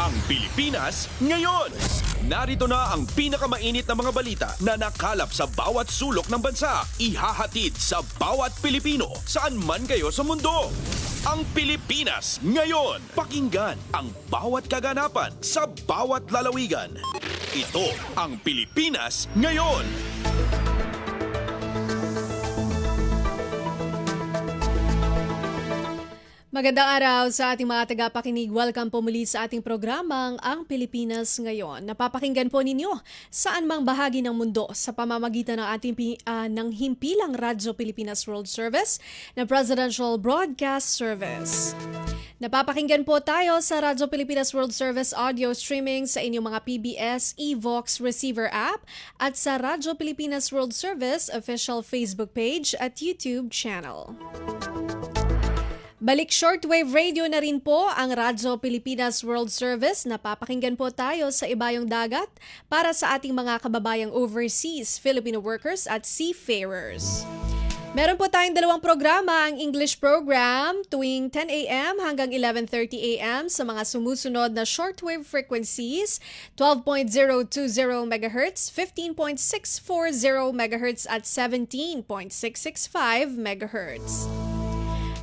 Ang Pilipinas ngayon. Narito na ang pinakamainit na mga balita na nakalap sa bawat sulok ng bansa. Ihahatid sa bawat Pilipino saan man kayo sa mundo. Ang Pilipinas ngayon. Pakinggan ang bawat kaganapan sa bawat lalawigan. Ito ang Pilipinas ngayon. Magandang araw sa ating mga tagapakinig. Welcome po muli sa ating programang Ang Pilipinas Ngayon. Napapakinggan po ninyo saan mang bahagi ng mundo sa pamamagitan ng ating ng himpilang Radyo Pilipinas World Service na Presidential Broadcast Service. Napapakinggan po tayo sa Radyo Pilipinas World Service audio streaming sa inyong mga PBS eVox receiver app at sa Radyo Pilipinas World Service official Facebook page at YouTube channel. Balik shortwave radio na rin po ang Radyo Pilipinas World Service. Napapakinggan po tayo sa ibayong dagat para sa ating mga kababayang overseas Filipino workers at seafarers. Meron po tayong dalawang programa, ang English program tuwing 10 a.m. hanggang 11:30 a.m. sa mga sumusunod na shortwave frequencies 12.020 MHz, 15.640 MHz at 17.665 MHz.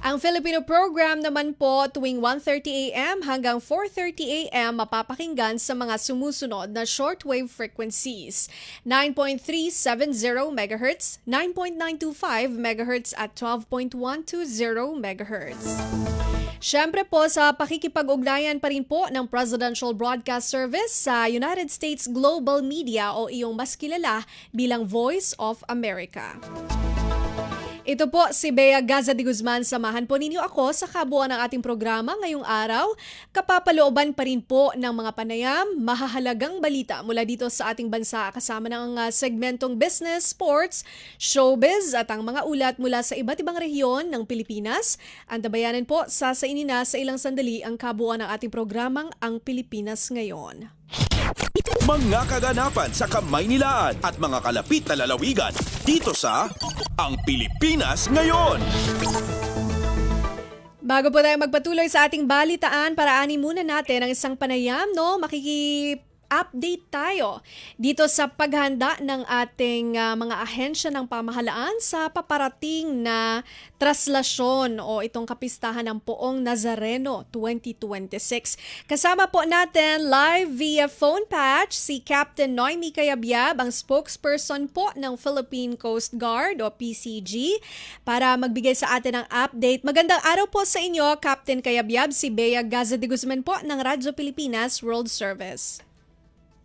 Ang Filipino program naman po tuwing 1:30 a.m. hanggang 4:30 a.m. mapapakinggan sa mga sumusunod na shortwave frequencies 9.370 MHz, 9.925 MHz at 12.120 MHz. Siyempre po sa pakikipag-ugnayan pa rin po ng Presidential Broadcast Service sa United States Global Media o iyong mas kilala bilang Voice of America. Ito po si Bea Gaza de Guzman. Samahan po ninyo ako sa kabuuan ng ating programa ngayong araw. Kapapalooban pa rin po ng mga panayam, mahahalagang balita mula dito sa ating bansa kasama ng segmentong business, sports, showbiz at ang mga ulat mula sa iba't ibang rehiyon ng Pilipinas. Antabayanan po sa inina sa ilang sandali ang kabuuan ng ating programang Ang Pilipinas Ngayon. Mga kaganapan sa Kamaynilaan at mga kalapit na lalawigan dito sa Ang Pilipinas Ngayon. Bago po tayo magpatuloy sa ating balitaan, paraanin muna natin ang isang panayam, update tayo dito sa paghanda ng ating mga ahensya ng pamahalaan sa paparating na traslasyon o itong kapistahan ng Poong Nazareno 2026. Kasama po natin live via phone patch si Captain Noemi Cayabyab, ang spokesperson po ng Philippine Coast Guard o PCG, para magbigay sa atin ng update. Magandang araw po sa inyo, Captain Cayabyab. Si Bea Gaza de Guzman po ng Radyo Pilipinas World Service.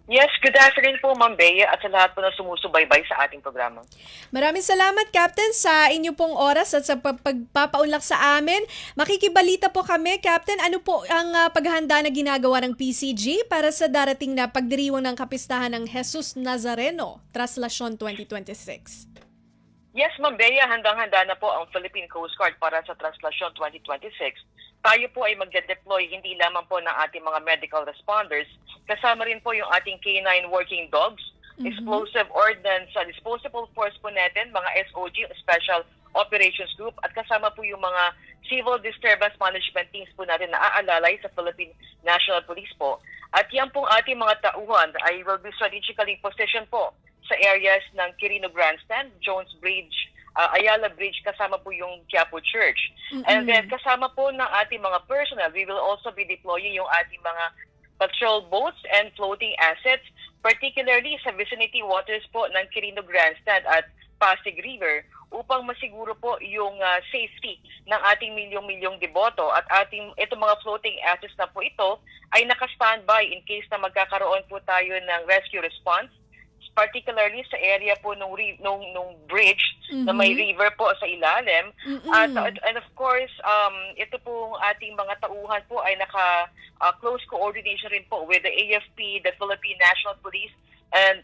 Yes, good afternoon po, Ma'am Bea, at sa lahat po na sumusubaybay sa ating programa. Maraming salamat, Captain, sa inyo pong oras at sa pagpapaunlak sa amin. Makikibalita po kami, Captain. Ano po ang paghahanda na ginagawa ng PCG para sa darating na pagdiriwang ng kapistahan ng Jesus Nazareno, Traslasyon 2026? Yes, Ma'am Bea, handang-handa na po ang Philippine Coast Guard para sa Traslasyon 2026. Tayo po ay mag-deploy hindi lamang po ng ating mga medical responders, kasama rin po yung ating K9 working dogs, explosive ordnance, disposable force po natin, mga SOG, Special Operations Group, at kasama po yung mga civil disturbance management teams po natin na aalalay sa Philippine National Police po. At yan pong ating mga tauhan ay will be strategically positioned po sa areas ng Quirino Grandstand, Jones Bridge, Ayala Bridge, kasama po yung Quiapo Church. And then kasama po ng ating mga personnel, we will also be deploying yung ating mga patrol boats and floating assets, particularly sa vicinity waters po ng Quirino Grandstand at Pasig River, upang masiguro po yung safety ng ating milyong-milyong deboto. At itong mga floating assets na po ito ay naka-standby in case na magkakaroon po tayo ng rescue response, particularly sa area po nung bridge na may river po sa ilalim. And of course, ito po ating mga tauhan po ay naka-close coordination rin po with the AFP, the Philippine National Police, and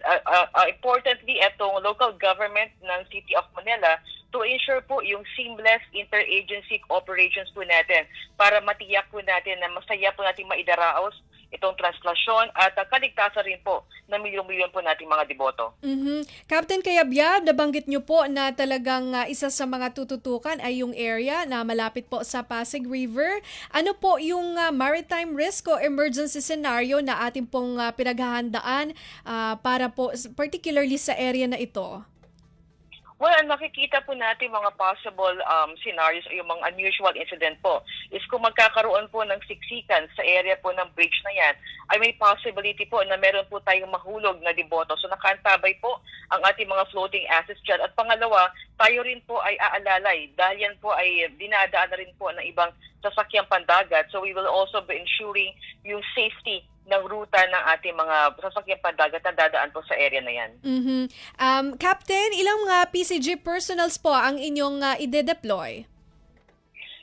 importantly, itong local government ng City of Manila to ensure po yung seamless interagency operations po natin para matiyak po natin na masaya po natin maidaraos itong translasyon at kaligtasan rin po ng milyon-milyon po nating mga deboto. Captain Cayabyab, nabanggit niyo po na talagang isa sa mga tututukan ay yung area na malapit po sa Pasig River. Ano po yung maritime risk o emergency scenario na ating pong pinaghahandaan para po particularly sa area na ito? Well, ang nakikita po natin mga possible scenarios o yung mga unusual incident po is kung magkakaroon po ng siksikan sa area po ng bridge na yan, ay may possibility po na meron po tayong mahulog na deboto. So nakaantabay po ang ating mga floating assets dyan. At pangalawa, tayo rin po ay aalalay dahil yan po ay dinadaan na rin po ng ibang sasakyang pandagat. So we will also be ensuring yung safety ng ruta ng ating mga sasakyang pandagat na dadaan po sa area na yan. Captain, ilang PCG personals po ang inyong ide-deploy?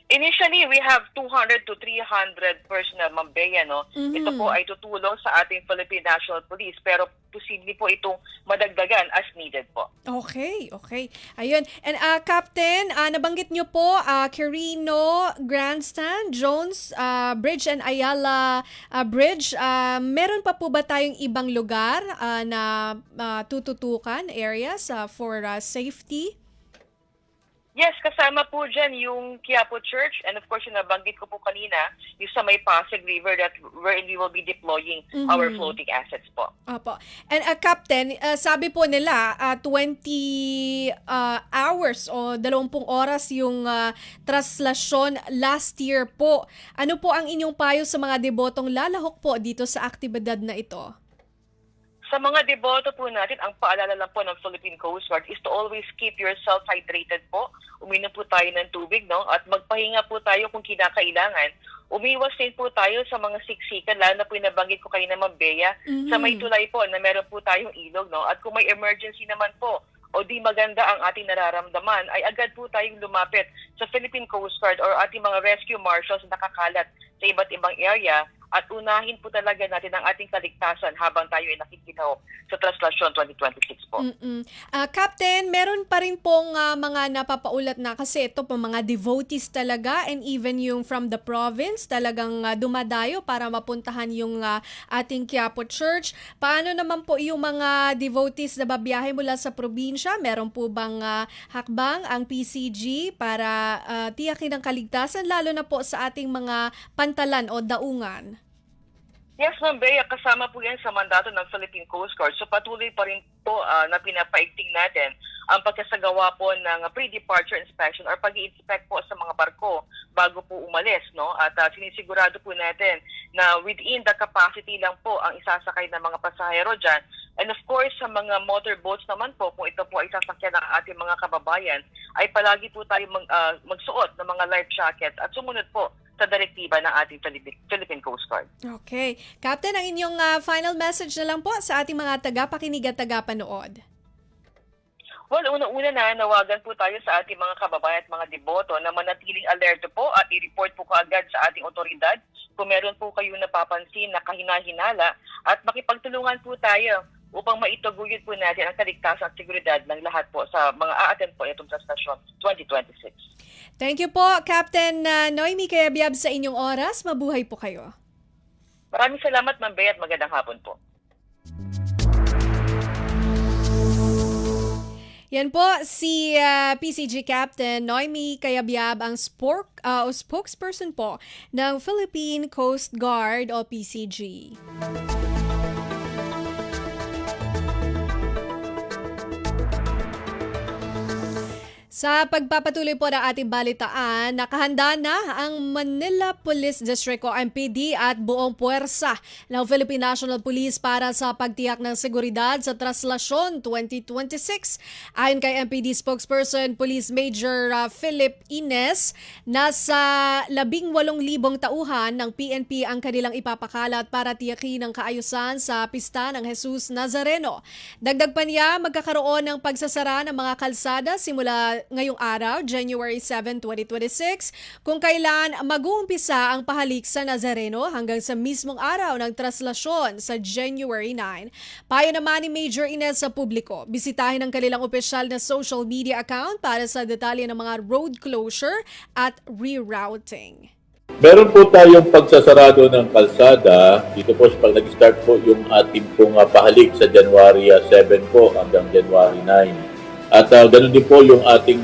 Initially, we have 200 to 300 personnel, Ma'am Bea, no? Ito po ay tutulong sa ating Philippine National Police, pero posible po itong madagdagan as needed po. Okay. Ayun. And Captain, nabanggit niyo po Quirino, Grandstand, Jones, Bridge and Ayala Bridge. Meron pa po ba tayong ibang lugar na tututukan areas for safety? Yes, kasama po dyan yung Quiapo Church and of course yung nabanggit ko po kanina, yung sa may Pasig River wherein we will be deploying our floating assets po. Opo. And Captain, sabi po nila 20 hours o 20 oras yung translasyon last year po. Ano po ang inyong payo sa mga debotong lalahok po dito sa aktibidad na ito? Sa mga deboto po natin, ang paalala lang po ng Philippine Coast Guard is to always keep yourself hydrated po. Uminom po tayo ng tubig, no? At magpahinga po tayo kung kinakailangan. Umiwas din po tayo sa mga siksikan, lalo na po yung nabanggit ko kayo na Ma'am Bea, sa may tulay po na meron po tayong ilog, no? At kung may emergency naman po, o di maganda ang ating nararamdaman, ay agad po tayong lumapit sa Philippine Coast Guard or ating mga rescue marshals na nakakalat sa iba't ibang area at unahin po talaga natin ang ating kaligtasan habang tayo ay nakikita sa Translasyon 2026 po. Captain, meron pa rin pong mga napapaulat na kasi ito po mga devotees talaga and even yung from the province talagang dumadayo para mapuntahan yung ating Quiapo Church. Paano naman po yung mga devotees na babiyahe mula sa probinsya? Meron po bang hakbang ang PCG para tiyakin ang kaligtasan lalo na po sa ating mga pantalan o daungan? Yes, Ma'am Bea, kasama po yan sa mandato ng Philippine Coast Guard. So patuloy pa rin po na pinapaigting natin ang pagkasagawa po ng pre-departure inspection or pag-i-inspect po sa mga barko bago po umalis, no? At sinisigurado po natin na within the capacity lang po ang isasakay ng mga pasahero dyan. And of course, sa mga motorboats naman po, kung ito po ay sasakyan ng ating mga kababayan, ay palagi po tayo magsuot ng mga life jackets at sumunod po sa direktiba ng ating Philippine Coast Guard. Okay. Captain, ang inyong final message na lang po sa ating mga tagapakinig at tagapanood. Well, una-una na nawagan po tayo sa ating mga kababayan at mga deboto na manatiling alerto po at i-report po kaagad sa ating otoridad kung meron po kayo napapansin na kahina-hinala at makipagtulungan po tayo upang maitaguyod po natin ang kaligtasan at seguridad ng lahat po sa mga a-attend po itong Translasyon 2026. Thank you po, Captain Noemi Cayabyab sa inyong oras. Mabuhay po kayo. Maraming salamat, Ma'am Bea, at magandang hapon po. Yan po si PCG Captain Noemi Cayabyab, ang spokesperson po ng Philippine Coast Guard o PCG. Sa pagpapatuloy po ng ating balitaan, nakahanda na ang Manila Police District o MPD at buong puwersa ng Philippine National Police para sa pagtiyak ng seguridad sa Translasyon 2026. Ayon kay MPD spokesperson Police Major Philip Ines, nasa 18,000 tauhan ng PNP ang kanilang ipapakalat para tiyakin ang kaayusan sa pista ng Jesus Nazareno. Dagdag pa niya, magkakaroon ng pagsasara ng mga kalsada simula ngayong araw, January 7, 2026, kung kailan mag-uumpisa ang pahalik sa Nazareno hanggang sa mismong araw ng translasyon sa January 9. Payo naman ni Major Ines sa publiko, bisitahin ang kanilang opisyal na social media account para sa detalye ng mga road closure at rerouting. Meron po tayong pagsasarado ng kalsada. Dito po pag nag-start po yung ating pong pahalik sa January 7 po hanggang January 9. At ganun din po yung ating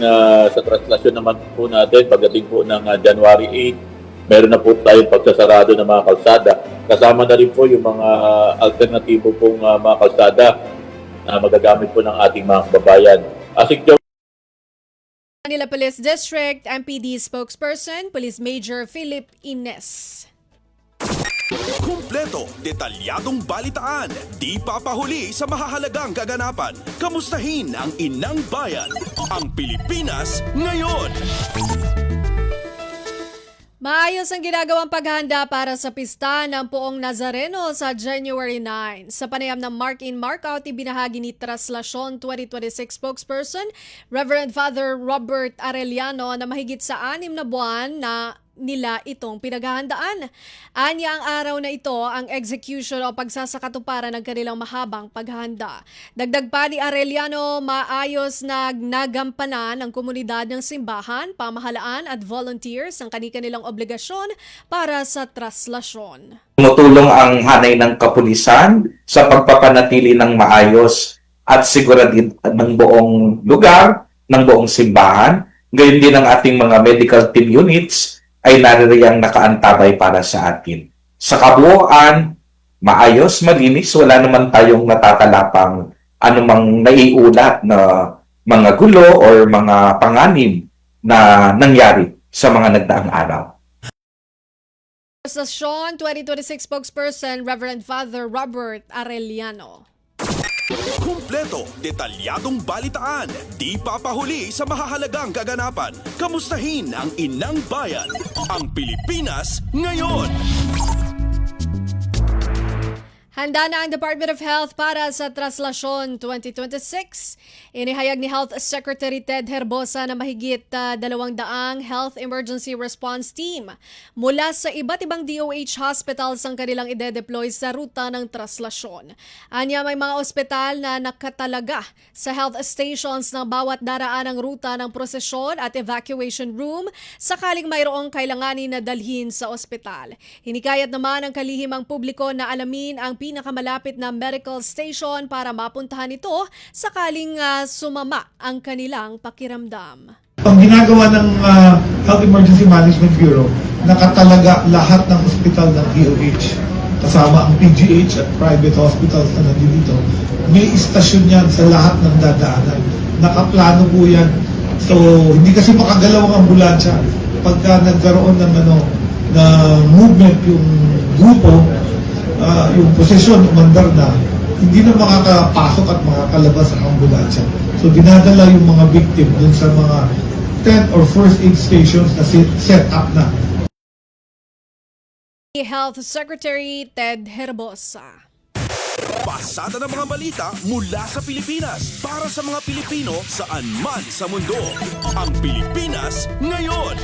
sa translasyon naman po natin pagdating po ng January 8. Meron na po tayong pagsasarado ng mga kalsada. Kasama na rin po yung mga alternatibo pong mga kalsada na magagamit po ng ating mga kababayan. Asik Manila Police District MPD spokesperson, Police Major Philip Ines. Kumpleto, detalyadong balitaan, di papahuli sa mahahalagang kaganapan. Kamustahin ang inang bayan, ang Pilipinas ngayon. Maayos ang ginagawang paghahanda para sa pista ng Poong Nazareno sa January 9. Sa panayam ng Mark-in Mark-out, ibinahagi ni Traslasyon 2026 spokesperson Reverend Father Robert Arellano na mahigit sa 6 na buwan na nila itong pinaghahandaan. Anya ang araw na ito ang execution o pagsasakatuparan ng kanilang mahabang paghahanda. Dagdag pa ni Arellano, maayos na nagampanan ng komunidad ng simbahan, pamahalaan at volunteers ang kanilang obligasyon para sa traslasyon. Tumutulong ang hanay ng kapulisan sa pagpapanatili ng maayos at siguradid ng buong lugar, ng buong simbahan. Gayon din ang ating mga medical team units ay naririyang nakaantabay para sa atin. Sa kabuuan, maayos, malinis, wala naman tayong natatalapang anumang naiulat na mga gulo or mga panganib na nangyari sa mga nagdaang araw. Traslasyon 2026 spokesperson Reverend Father Robert Arellano. Kumpleto, detalyadong balitaan, di papahuli sa mahahalagang kaganapan. Kamustahin ang inang bayan, ang Pilipinas ngayon. Handa na ang Department of Health para sa Traslasyon 2026. Inihayag ni Health Secretary Ted Herbosa na mahigit 200 Health Emergency Response Team mula sa iba't ibang DOH hospitals ang kanilang ide-deploy sa ruta ng traslasyon. Anya may mga ospital na nakatalaga sa health stations ng bawat daraan ng ruta ng prosesyon at evacuation room sakaling mayroong kailanganin na dalhin sa ospital. Hinikayat naman ang kalihimang publiko na alamin ang pinakamalapit na medical station para mapuntahan ito sakaling sumama ang kanilang pakiramdam. Ang ginagawa ng Health Emergency Management Bureau, nakatalaga lahat ng ospital ng DOH. Kasama ang PGH at private hospitals na nandito. May istasyon yan sa lahat ng dadaanan. Nakaplano po yan. So, hindi kasi makagalaw ang ambulansya. Pagka nagkaroon ng movement yung grupo, yung posisyon, umandar na, hindi na makakapasok at makakalabas ang ambulansya. So, dinadala yung mga victim dun sa mga 10 or first aid stations na set up na. Health Secretary Ted Herbosa. Pasada ng mga balita mula sa Pilipinas para sa mga Pilipino saan man sa mundo. Ang Pilipinas ngayon.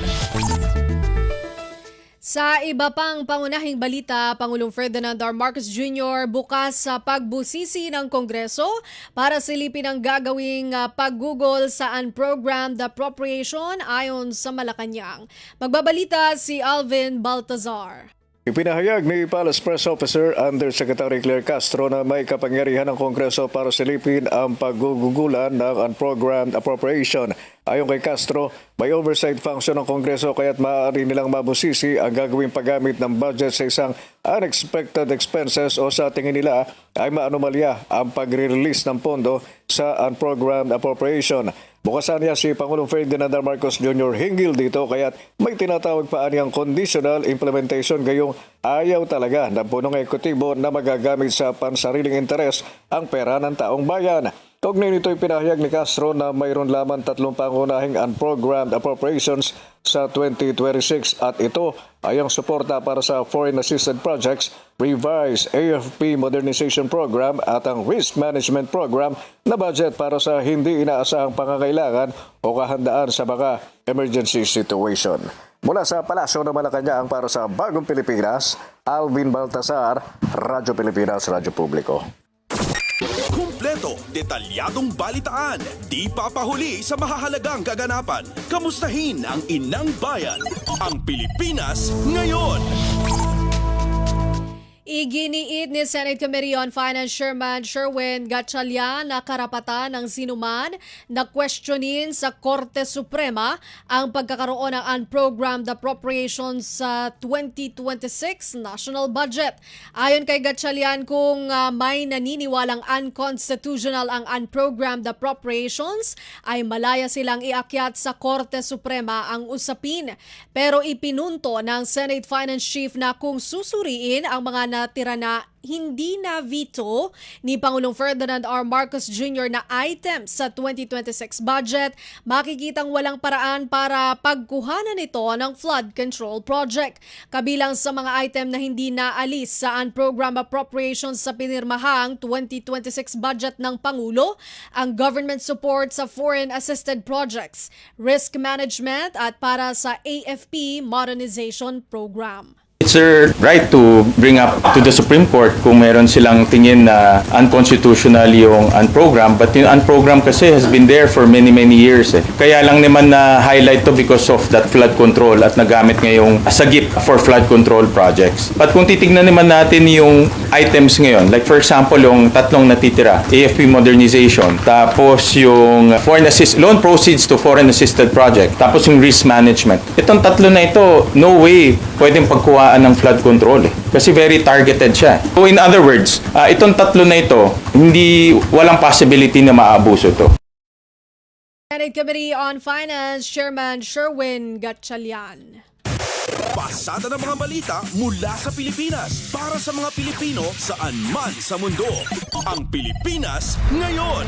Sa iba pang pangunahing balita, Pangulong Ferdinand R. Marcos Jr. bukas sa pagbusisi ng Kongreso para silipin ang gagawing paggugol sa unprogrammed appropriation ayon sa Malacanang. Magbabalita si Alvin Baltazar. Ipinahayag ni Palace Press Officer Undersecretary Claire Castro na may kapangyarihan ng Kongreso para silipin ang paggugugulan ng unprogrammed appropriation. Ayon kay Castro, may oversight function ng Kongreso kaya't maaari nilang mabusisi ang gagawing paggamit ng budget sa isang unexpected expenses o sa tingin nila ay maanomalya ang pagre-release ng pondo sa unprogrammed appropriation. Bukasan niya si Pangulong Ferdinand R. Marcos Jr. hinggil dito kaya't may tinatawag pa niyang conditional implementation gayong ayaw talaga ng punong ekutibo na magagamit sa pansariling interes ang pera ng taong bayan. Kaugnay nito'y pinahayag ni Castro na mayroon lamang 3 pangunahing unprogrammed appropriations sa 2026 at ito ay ang suporta para sa Foreign Assisted Projects, Revised AFP Modernization Program at ang Risk Management Program na budget para sa hindi inaasahang pangangailangan o kahandaan sa mga emergency situation. Mula sa Palasyo ng Malacanang para sa Bagong Pilipinas, Alvin Baltasar, Radyo Pilipinas, Radyo Publiko. Kumpleto, detalyadong balitaan, di papahuli sa mahahalagang kaganapan. Kamustahin ang inang bayan, ang Pilipinas ngayon. Iginiit ni Senate Committee on Finance Chairman Sherwin Gatchalian na karapatan ng sinuman na questionin sa Korte Suprema ang pagkakaroon ng unprogrammed appropriations sa 2026 national budget. Ayon kay Gatchalian, kung may naniniwalang unconstitutional ang unprogrammed appropriations, ay malaya silang iakyat sa Korte Suprema ang usapin. Pero ipinunto ng Senate Finance Chief na kung susuriin ang mga natira na hindi na veto ni Pangulong Ferdinand R. Marcos Jr. na items sa 2026 budget, makikitang walang paraan para pagkuhanan ito ng flood control project. Kabilang sa mga item na hindi naalis sa unprogrammed appropriations sa pinirmahang 2026 budget ng Pangulo, ang government support sa foreign assisted projects, risk management at para sa AFP modernization program. It's their right to bring up to the Supreme Court kung meron silang tingin na unconstitutional yung unprogram. But yung unprogram kasi has been there for many years. Kaya lang naman na highlight to because of that flood control at nagamit ngayong sagip for flood control projects. But kung titignan naman natin yung items ngayon, like for example yung tatlong natitira, AFP modernization, tapos yung loan proceeds to foreign assisted project, tapos yung risk management. Itong tatlo na ito, no way pwedeng pagkuhaan ng flood control kasi very targeted siya. So in other words, itong tatlo na ito, walang possibility na maabuso ito. Senate Committee on Finance Chairman Sherwin Gatchalian. Pasada ng mga balita mula sa Pilipinas para sa mga Pilipino saan man sa mundo. Ang Pilipinas ngayon.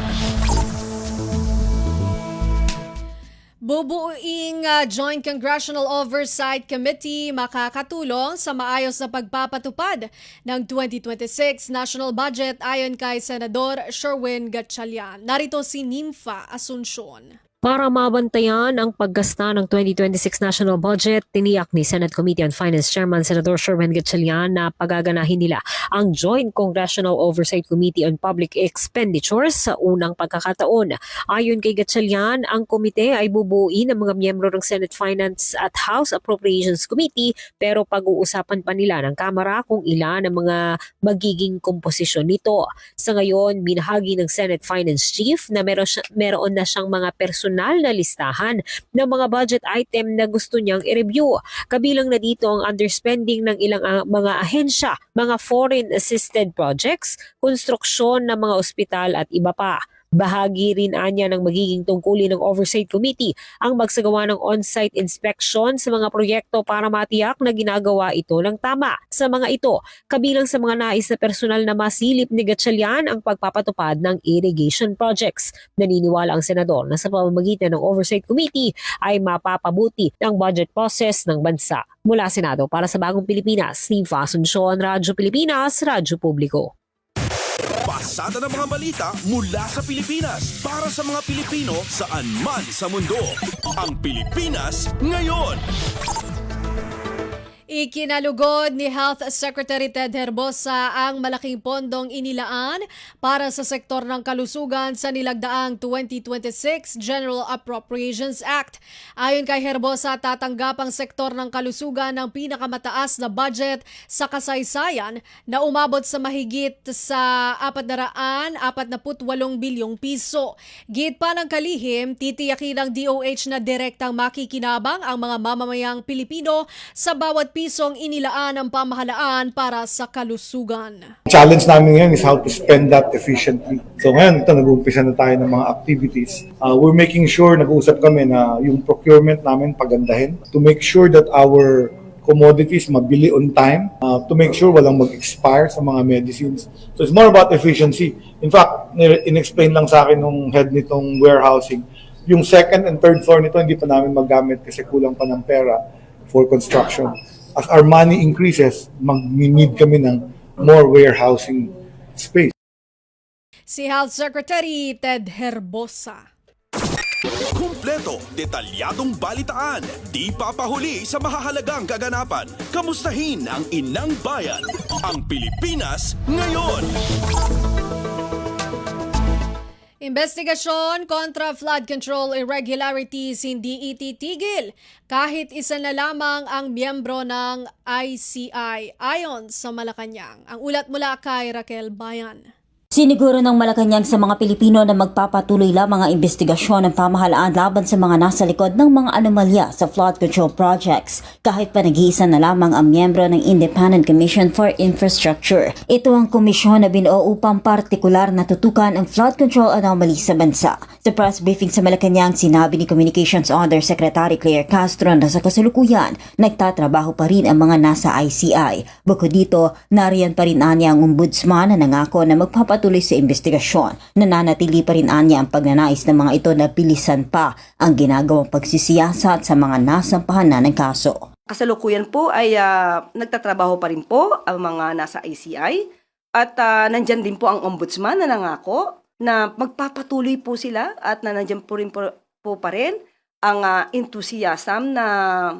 Bubuing Joint Congressional Oversight Committee makakatulong sa maayos na pagpapatupad ng 2026 national budget ayon kay Senador Sherwin Gatchalian. Narito si Nympha Asuncion. Para mabantayan ang paggasta ng 2026 national budget, tiniyak ni Senate Committee on Finance Chairman Senador Sherwin Gatchalian na pagaganahin nila ang Joint Congressional Oversight Committee on Public Expenditures sa unang pagkakataon. Ayon kay Gatchalian, ang komite ay bubuuin ng mga miyembro ng Senate Finance at House Appropriations Committee pero pag-uusapan pa nila ng Kamara kung ilan ang mga magiging komposisyon nito. Sa ngayon, binahagi ng Senate Finance Chief na meron na siyang mga personal na listahan ng mga budget item na gusto niyang i-review. Kabilang na dito ang underspending ng ilang mga ahensya, mga foreign assisted projects, konstruksyon ng mga ospital at iba pa. Bahagi rin anya ng magiging tungkulin ng Oversight Committee ang magsagawa ng on-site inspection sa mga proyekto para matiyak na ginagawa ito ng tama. Sa mga ito, kabilang sa mga nais na personal na masilip ni Gatchalian ang pagpapatupad ng irrigation projects. Naniniwala ang senador na sa pamamagitan ng Oversight Committee ay mapapabuti ang budget process ng bansa. Mula Senado para sa Bagong Pilipinas, Nympha Asuncion, Radyo Pilipinas, Radyo Publiko. Pasada ng mga balita mula sa Pilipinas para sa mga Pilipino saan man sa mundo. Ang Pilipinas ngayon. Ikinalugod ni Health Secretary Ted Herbosa ang malaking pondong inilaan para sa sektor ng kalusugan sa nilagdaang 2026 General Appropriations Act. Ayon kay Herbosa, tatanggap ang sektor ng kalusugan ng pinakamataas na budget sa kasaysayan na umabot sa mahigit sa 448 bilyong piso. Git pa ng kalihim, titiyakin ng DOH na direktang makikinabang ang mga mamamayang Pilipino sa bawat pisong inilaan ng pamahalaan para sa kalusugan. Challenge namin ngayon is how to spend that efficiently. So ngayon, ito nag-uumpisa na tayo ng mga activities. We're making sure, nag-uusap kami na yung procurement namin pagandahin to make sure that our commodities mabili on time, to make sure walang mag-expire sa mga medicines. So it's more about efficiency. In fact, in-explain lang sa akin nung head nitong warehousing, yung second and third floor nito hindi pa namin magamit kasi kulang pa ng pera for construction. As our money increases, mag-need kami ng more warehousing space. Si Health Secretary Ted Herbosa. Kumpleto, detalyadong balitaan, di papahuli sa mahahalagang kaganapan. Kamustahin ang inang bayan, ang Pilipinas ngayon. Investigasyon kontra flood control irregularities hindi ititigil kahit isa na lamang ang miyembro ng ICI ayon sa Malacanang. Ang ulat mula kay Raquel Bayan. Siniguro ng Malacanang sa mga Pilipino na magpapatuloy lamang ang investigasyon ng pamahalaan laban sa mga nasa likod ng mga anomalya sa flood control projects kahit pa nag-iisa na lamang ang miyembro ng Independent Commission for Infrastructure. Ito ang komisyon na binuo upang partikular na tutukan ang flood control anomaly sa bansa. Sa press briefing sa Malacanang, sinabi ni Communications Undersecretary Claire Castro na sa kasalukuyan, nagtatrabaho pa rin ang mga nasa ICI. Bukod dito, nariyan pa rin anya ang ombudsman na nangako na magpapatuloy sa investigasyon. Nananatili pa rin anya ang pagnanais ng mga ito na bilisan pa ang ginagawang pagsisiyasat sa mga nasampahan na ng kaso. Kasalukuyan po ay nagtatrabaho pa rin po ang mga nasa ICI at nandyan din po ang ombudsman na nangako na magpapatuloy po sila at na nandyan po rin po pa rin ang enthusiasm na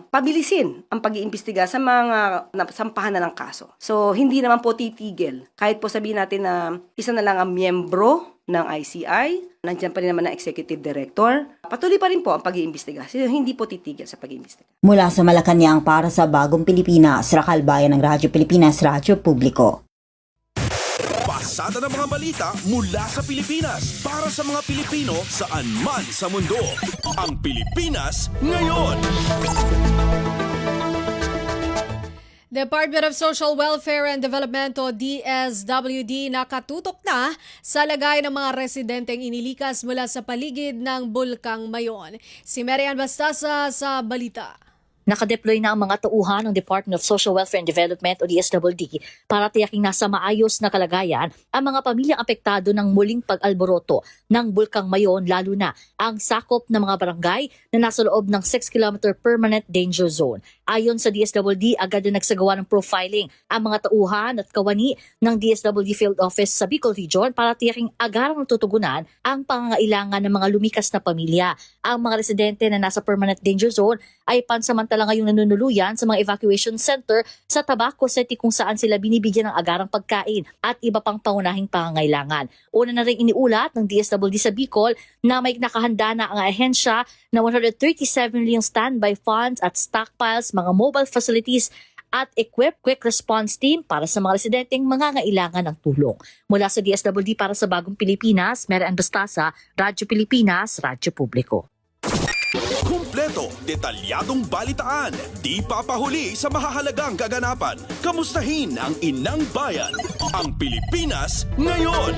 pabilisin ang pag-iimbestiga sa mga nasampahan na ng kaso. So, hindi naman po titigil. Kahit po sabihin natin na isa na lang ang miyembro ng ICI, nandiyan pa rin naman ang executive director, patuloy pa rin po ang pag-iimbestiga. So, hindi po titigil sa pag-iimbestiga. Mula sa Malacanang para sa Bagong Pilipinas, Raquel Bayan ng Radyo Pilipinas, Radyo Publiko. Pasada ng mga balita mula sa Pilipinas para sa mga Pilipino saan man sa mundo. Ang Pilipinas ngayon. Department of Social Welfare and Development o DSWD nakatutok na sa lagay ng mga residenteng inilikas mula sa paligid ng Bulkang Mayon. Si Marian Bastasa sa balita. Nakadeploy na ang mga tauhan ng Department of Social Welfare and Development o DSWD para tiyaking nasa maayos na kalagayan ang mga pamilyang apektado ng muling pag-alboroto ng Bulkang Mayon, lalo na ang sakop ng mga barangay na nasa loob ng 6-kilometer permanent danger zone. Ayon sa DSWD, agad na nagsagawa ng profiling ang mga tauhan at kawani ng DSWD Field Office sa Bicol Region para tiyaking agarang natutugunan ang pangangailangan ng mga lumikas na pamilya. Ang mga residente na nasa permanent danger zone ay pansamantala ngayong nanunuluyan sa mga evacuation center sa Tabaco City kung saan sila binibigyan ng agarang pagkain at iba pang pangunahing pangangailangan. Una na rin iniulat ng DSWD sa Bicol na may nakahanda na ang ahensya na 137 million standby funds at stockpiles, mga mobile facilities at equipped quick response team para sa mga residenteng mangangailangan ng tulong. Mula sa DSWD para sa Bagong Pilipinas, Marian Bastasa, Radyo Pilipinas, Radyo Publiko. Kumpleto, detalyadong balitaan, di papahuli sa mahahalagang kaganapan. Kamustahin ang inang bayan, ang Pilipinas ngayon.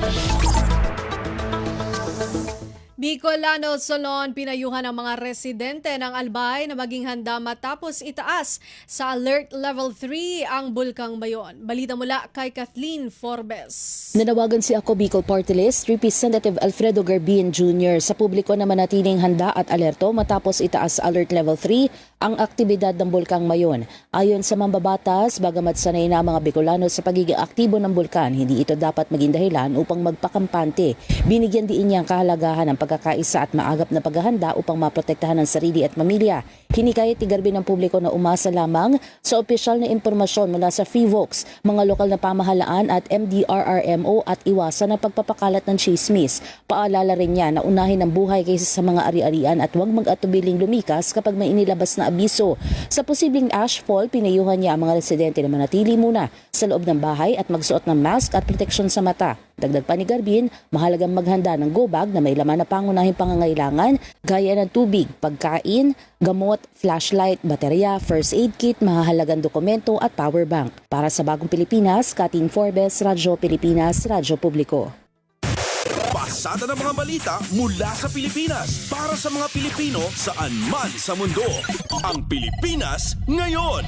Bicolano Solon pinayuhan ang mga residente ng Albay na maging handa matapos itaas sa Alert Level 3 ang Bulkang Mayon. Balita mula kay Kathleen Forbes. Nanawagan si Ako Bicol Party List, Representative Alfredo Garbin Jr. sa publiko na manatiling handa at alerto matapos itaas sa Alert Level 3 ang aktibidad ng Bulkang Mayon. Ayon sa mambabatas, bagamat sanay na mga Bicolano sa pagiging aktibo ng bulkan, hindi ito dapat maging dahilan upang magpakampante. Binigyan din niya ang kahalagahan ng pagkakaisa at maagap na paghahanda upang maprotektahan ang sarili at pamilya. Hinikayat ni Garbin ng publiko na umasa lamang sa opisyal na impormasyon mula sa FreeVox, mga lokal na pamahalaan at MDRRMO at iwasan ang pagpapakalat ng chismis. Paalala rin niya na unahin ang buhay kaysa sa mga ari-arian at huwag mag-atubiling lumikas kapag may inilabas na abiso. Sa posibleng ashfall, pinayuhan niya ang mga residente na manatili muna sa loob ng bahay at magsuot ng mask at proteksyon sa mata. Dagdag pa ni Garbin, mahalagang maghanda ng go bag na may laman na pangunahing pangangailangan gaya ng tubig, pagkain, gamot, flashlight, baterya, first aid kit, mahahalagang dokumento at power bank. Para sa Bagong Pilipinas, Kathleen Forbes, Radyo Pilipinas, Radyo Publiko. Pasada ng mga balita mula sa Pilipinas para sa mga Pilipino saan man sa mundo. Ang Pilipinas ngayon.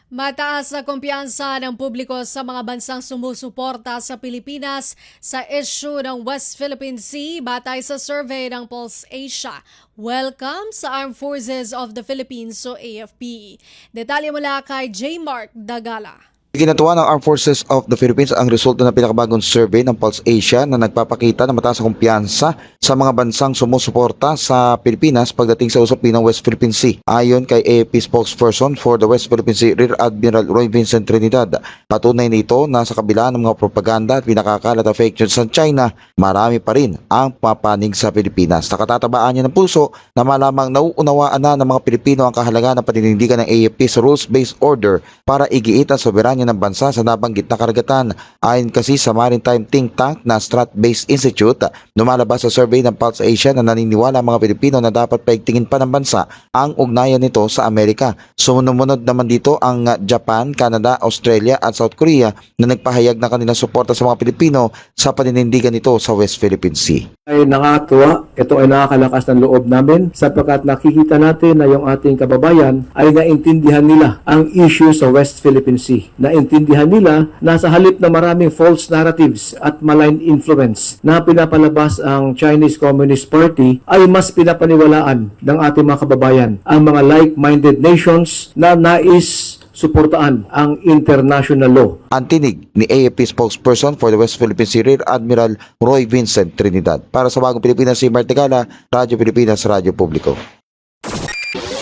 Mataas na kumpiyansa ng publiko sa mga bansang sumusuporta sa Pilipinas sa issue ng West Philippine Sea batay sa survey ng Pulse Asia. Welcome sa Armed Forces of the Philippines o AFP. Detalye mula kay J. Mark Dagala. Ikinatuwa ng Armed Forces of the Philippines ang resulta ng pinakabagong survey ng Pulse Asia na nagpapakita ng mataas na kumpiyansa sa mga bansang sumusuporta sa Pilipinas pagdating sa usapin ng West Philippine Sea. Ayon kay AFP spokesperson for the West Philippine Sea, Rear Admiral Roy Vincent Trinidad, patunay nito na sa kabila ng mga propaganda at pinakakalat na fake news ng China, marami pa rin ang papanig sa Pilipinas. Nakatatabaan niya ng puso na malamang nauunawaan na ng mga Pilipino ang kahalagaan ng paninindigan ng AFP sa rules-based order para igiit ang soberanya ng bansa sa nabanggit na karagatan. Ayon kasi sa maritime think tank na Strat-Based Institute, lumalabas sa survey ng Pulse Asia na naniniwala ang mga Pilipino na dapat paigtingin pa ng bansa ang ugnayan nito sa Amerika. Sumunod naman dito ang Japan, Canada, Australia at South Korea na nagpahayag ng kanilang suporta sa mga Pilipino sa paninindigan nito sa West Philippine Sea. Ay nakakatuwa, ito ay nakakalakas ng loob namin sapagkat nakikita natin na yung ating kababayan ay naintindihan nila ang issue sa West Philippine Sea. Naintindihan nila na sa halip na maraming false narratives at malign influence na pinapalabas ang Chinese Communist Party ay mas pinapaniwalaan ng ating mga kababayan ang mga like-minded nations na nais suportaan ang international law. Ang tinig ni AFP spokesperson for the West Philippine Sea, Rear Admiral Roy Vincent Trinidad. Para sa Bagong Pilipinas, si Martigala, Radyo Pilipinas, Radyo Publiko.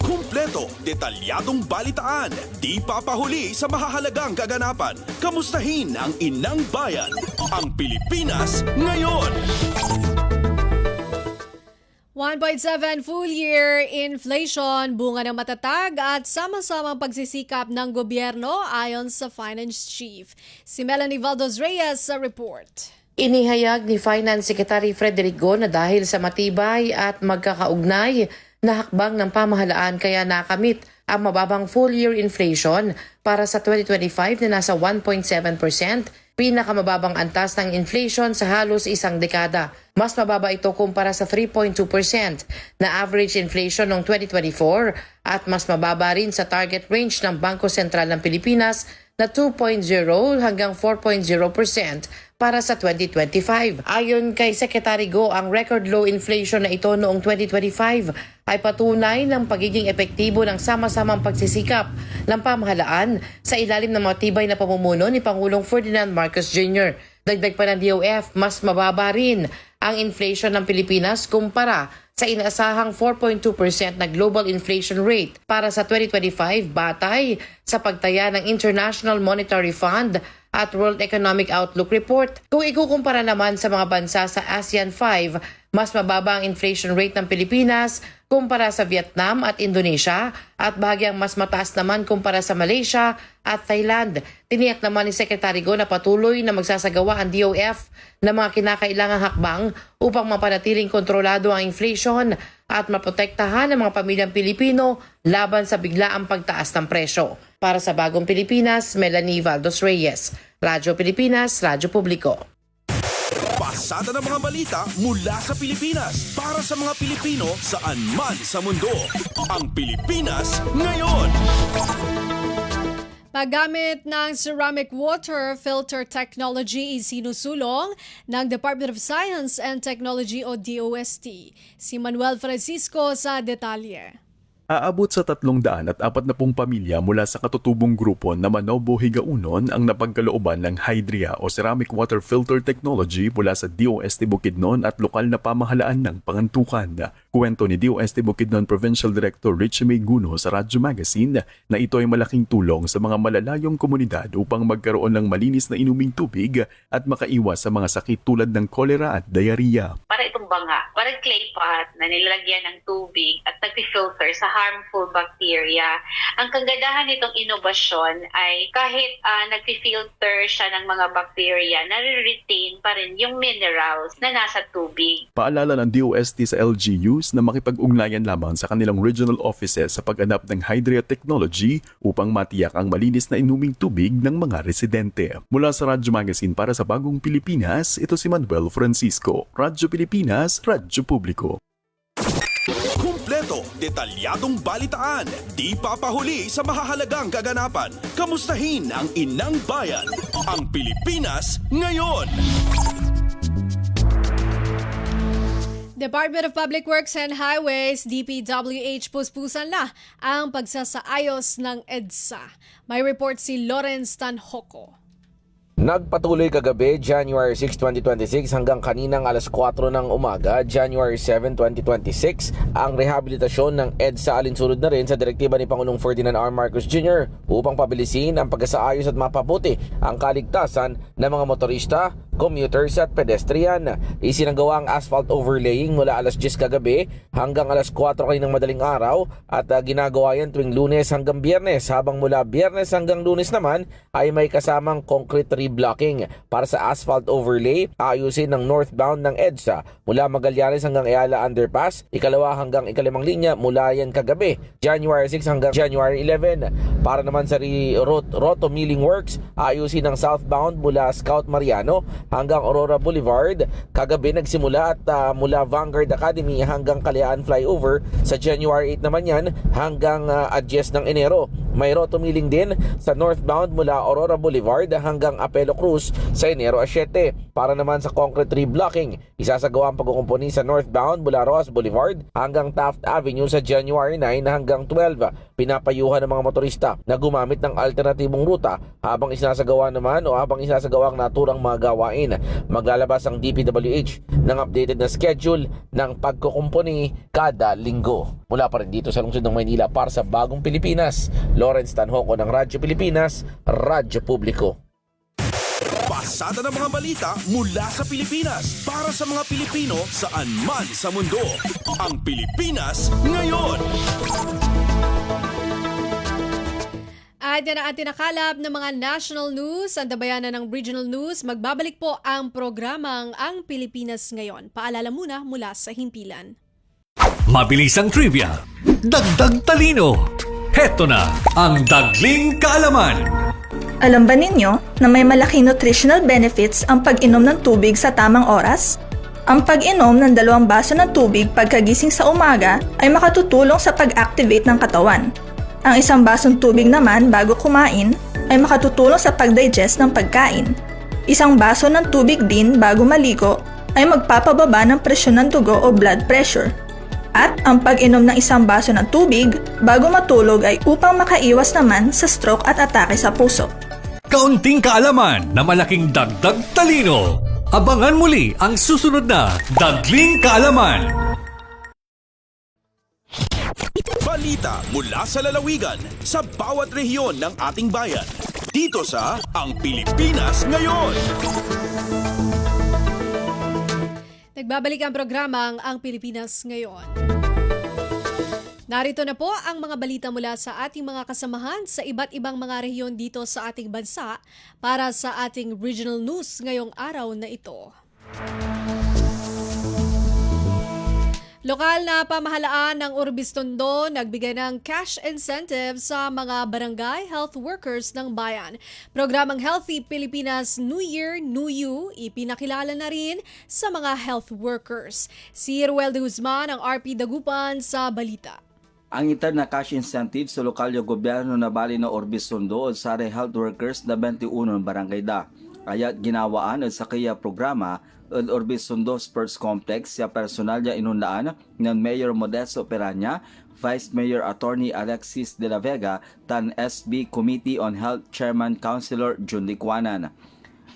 Kumpleto, detalyadong balitaan, di papahuli sa mahahalagang kaganapan. Kamustahin ang inang bayan, ang Pilipinas ngayon. 1.7 full year inflation, bunga ng matatag at sama-samang pagsisikap ng gobyerno ayon sa Finance Chief. Si Melanie Valdos Reyes sa report. Inihayag ni Finance Secretary Frederick Go na dahil sa matibay at magkakaugnay na hakbang ng pamahalaan kaya nakamit ang mababang full year inflation para sa 2025 na nasa 1.7%, pinakamababang antas ng inflation sa halos isang dekada. Mas mababa ito kumpara sa 3.2% na average inflation noong 2024 at mas mababa rin sa target range ng Bangko Sentral ng Pilipinas na 2.0 hanggang 4.0% para sa 2025. Ayon kay Secretary Go, ang record low inflation na ito noong 2025 ay patunay ng pagiging epektibo ng sama-samang pagsisikap ng pamahalaan sa ilalim ng matibay na pamumuno ni Pangulong Ferdinand Marcos Jr. Dagdag pa ng DOF, mas mababa rin ang inflation ng Pilipinas kumpara sa inaasahang 4.2% na global inflation rate para sa 2025 batay sa pagtaya ng International Monetary Fund at World Economic Outlook Report. Kung ikukumpara naman sa mga bansa sa ASEAN 5, mas mababa ang inflation rate ng Pilipinas kumpara sa Vietnam at Indonesia at bahagyang mas mataas naman kumpara sa Malaysia at Thailand. Tiniyak naman ni Secretary Go na patuloy na magsasagawa ang DOF ng mga kinakailangang hakbang upang mapanatiling kontrolado ang inflation at maprotektahan ang mga pamilyang Pilipino laban sa biglaang pagtaas ng presyo. Para sa Bagong Pilipinas, Melanie Valdos Reyes, Radyo Pilipinas, Radyo Publiko. Pasada ng mga balita mula sa Pilipinas para sa mga Pilipino saan man sa mundo. Ang Pilipinas ngayon. Paggamit ng ceramic water filter technology isinusulong ng Department of Science and Technology o DOST. Si Manuel Francisco sa detalye. Aabot sa 340 pamilya mula sa katutubong grupo na Manobo Higaunon ang napagkalooban ng Hydria o Ceramic Water Filter Technology mula sa DOST Bukidnon at lokal na pamahalaan ng Pangantukan. Kuwento ni DOST Bukidnon Provincial Director Richie May Guno sa Radyo Magazine na ito ay malaking tulong sa mga malalayong komunidad upang magkaroon ng malinis na inuming tubig at makaiwas sa mga sakit tulad ng kolera at diarrhea. Para itong banga, parang clay pot na nilalagyan ng tubig at nag-filter sa harmful bacteria. Ang kagandahan nitong inobasyon ay kahit nag-filter siya ng mga bacteria, nare-retain pa rin yung minerals na nasa tubig. Paalala ng DOST sa LGUs na makipag-ugnayan lamang sa kanilang regional offices sa pagganap ng Hydria Technology upang matiyak ang malinis na inuming tubig ng mga residente. Mula sa Radyo Magazine para sa Bagong Pilipinas, ito si Manuel Francisco. Radyo Pilipinas, Radyo Publiko. Kumpleto, detalyadong balitaan, di papahuli sa mahahalagang kaganapan. Kamustahin ang inang bayan, ang Pilipinas ngayon. Department of Public Works and Highways, DPWH, puspusan na ang pagsasaayos ng EDSA. May report si Lawrence Tanhoco. Nagpatuloy kagabi, January 6, 2026 hanggang kaninang alas 4 ng umaga, January 7, 2026, ang rehabilitasyon ng EDSA alinsunod na rin sa direktiba ni Pangulong Ferdinand R. Marcos Jr. upang pabilisin ang pagsasaayos at mapabuti ang kaligtasan ng mga motorista, commuters at pedestrian. Isinagawa ang asphalt overlaying mula alas 10 kagabi hanggang alas 4 kaninang madaling araw at ginagawa yan tuwing Lunes hanggang Biyernes, habang mula Biyernes hanggang Lunes naman ay may kasamang concrete reblocking. Para sa asphalt overlay, ayusin ng northbound ng EDSA mula Magallanes hanggang Ayala Underpass, ikalawa hanggang ikalimang linya mula yan kagabi, January 6 hanggang January 11. Para naman sa roto milling works, ayusin ng southbound mula Scout Mariano hanggang Aurora Boulevard. Kagabi nagsimula at mula Vanguard Academy hanggang Kalayaan Flyover. Sa January 8 naman yan hanggang Adyes ng Enero. May roto milling din sa northbound mula Aurora Boulevard hanggang Apelo Cruz sa Enero 7. Para naman sa concrete reblocking, isasagawa ang pagkukumpuni sa northbound mula Roas Boulevard hanggang Taft Avenue sa January 9 hanggang 12. Pinapayuhan ng mga motorista na gumamit ng alternatibong ruta habang isinasagawa ang naturang mga gawain. Maglalabas ang DPWH ng updated na schedule ng pagkukumpuni kada linggo. Mula pa rin dito sa lungsod ng Maynila para sa Bagong Pilipinas, Lawrence Tanhoco ng Radyo Pilipinas, Radyo Publiko. Pasada ng mga balita mula sa Pilipinas para sa mga Pilipino saan man sa mundo. Ang Pilipinas ngayon. At yan ang ating nakalap ng mga national news. Ang dabayanan ng regional news. Magbabalik po ang programang Ang Pilipinas Ngayon. Paalala muna mula sa himpilan. Mabilisang trivia, dagdag talino. Heto na ang Dagling Kaalaman. Alam ba ninyo na may malaking nutritional benefits ang pag-inom ng tubig sa tamang oras? Ang pag-inom ng 2 baso ng tubig pagkagising sa umaga ay makatutulong sa pag-activate ng katawan. Ang 1 basong tubig naman bago kumain ay makatutulong sa pag-digest ng pagkain. 1 baso ng tubig din bago maligo ay magpapababa ng presyon ng dugo o blood pressure. At ang pag-inom ng 1 baso ng tubig bago matulog ay upang makaiwas naman sa stroke at atake sa puso. Kaunting kaalaman na malaking dagdag talino. Abangan muli ang susunod na Dagling Kaalaman. Balita mula sa lalawigan sa bawat rehiyon ng ating bayan. Dito sa Ang Pilipinas Ngayon. Nagbabalik ang programang Ang Pilipinas Ngayon. Narito na po ang mga balita mula sa ating mga kasamahan sa iba't ibang mga rehiyon dito sa ating bansa para sa ating regional news ngayong araw na ito. Lokal na pamahalaan ng Urbis Tondo nagbigay ng cash incentive sa mga barangay health workers ng bayan. Programang Healthy Pilipinas New Year, New You ipinakilala na rin sa mga health workers. Si Ruel de Guzman ng RP Dagupan sa balita. Ang itar na cash incentive sa lokal yung gobyerno na bali na Urbis Tondo at sa health workers na 21 barangay da. Kaya't ginawaan at sa kaya programa at Urbis Tondo Sports Complex sa personal niya inundaan ng Mayor Modesto Peranya, Vice Mayor Attorney Alexis de la Vega, tan SB Committee on Health Chairman Councilor Jun Licuanan.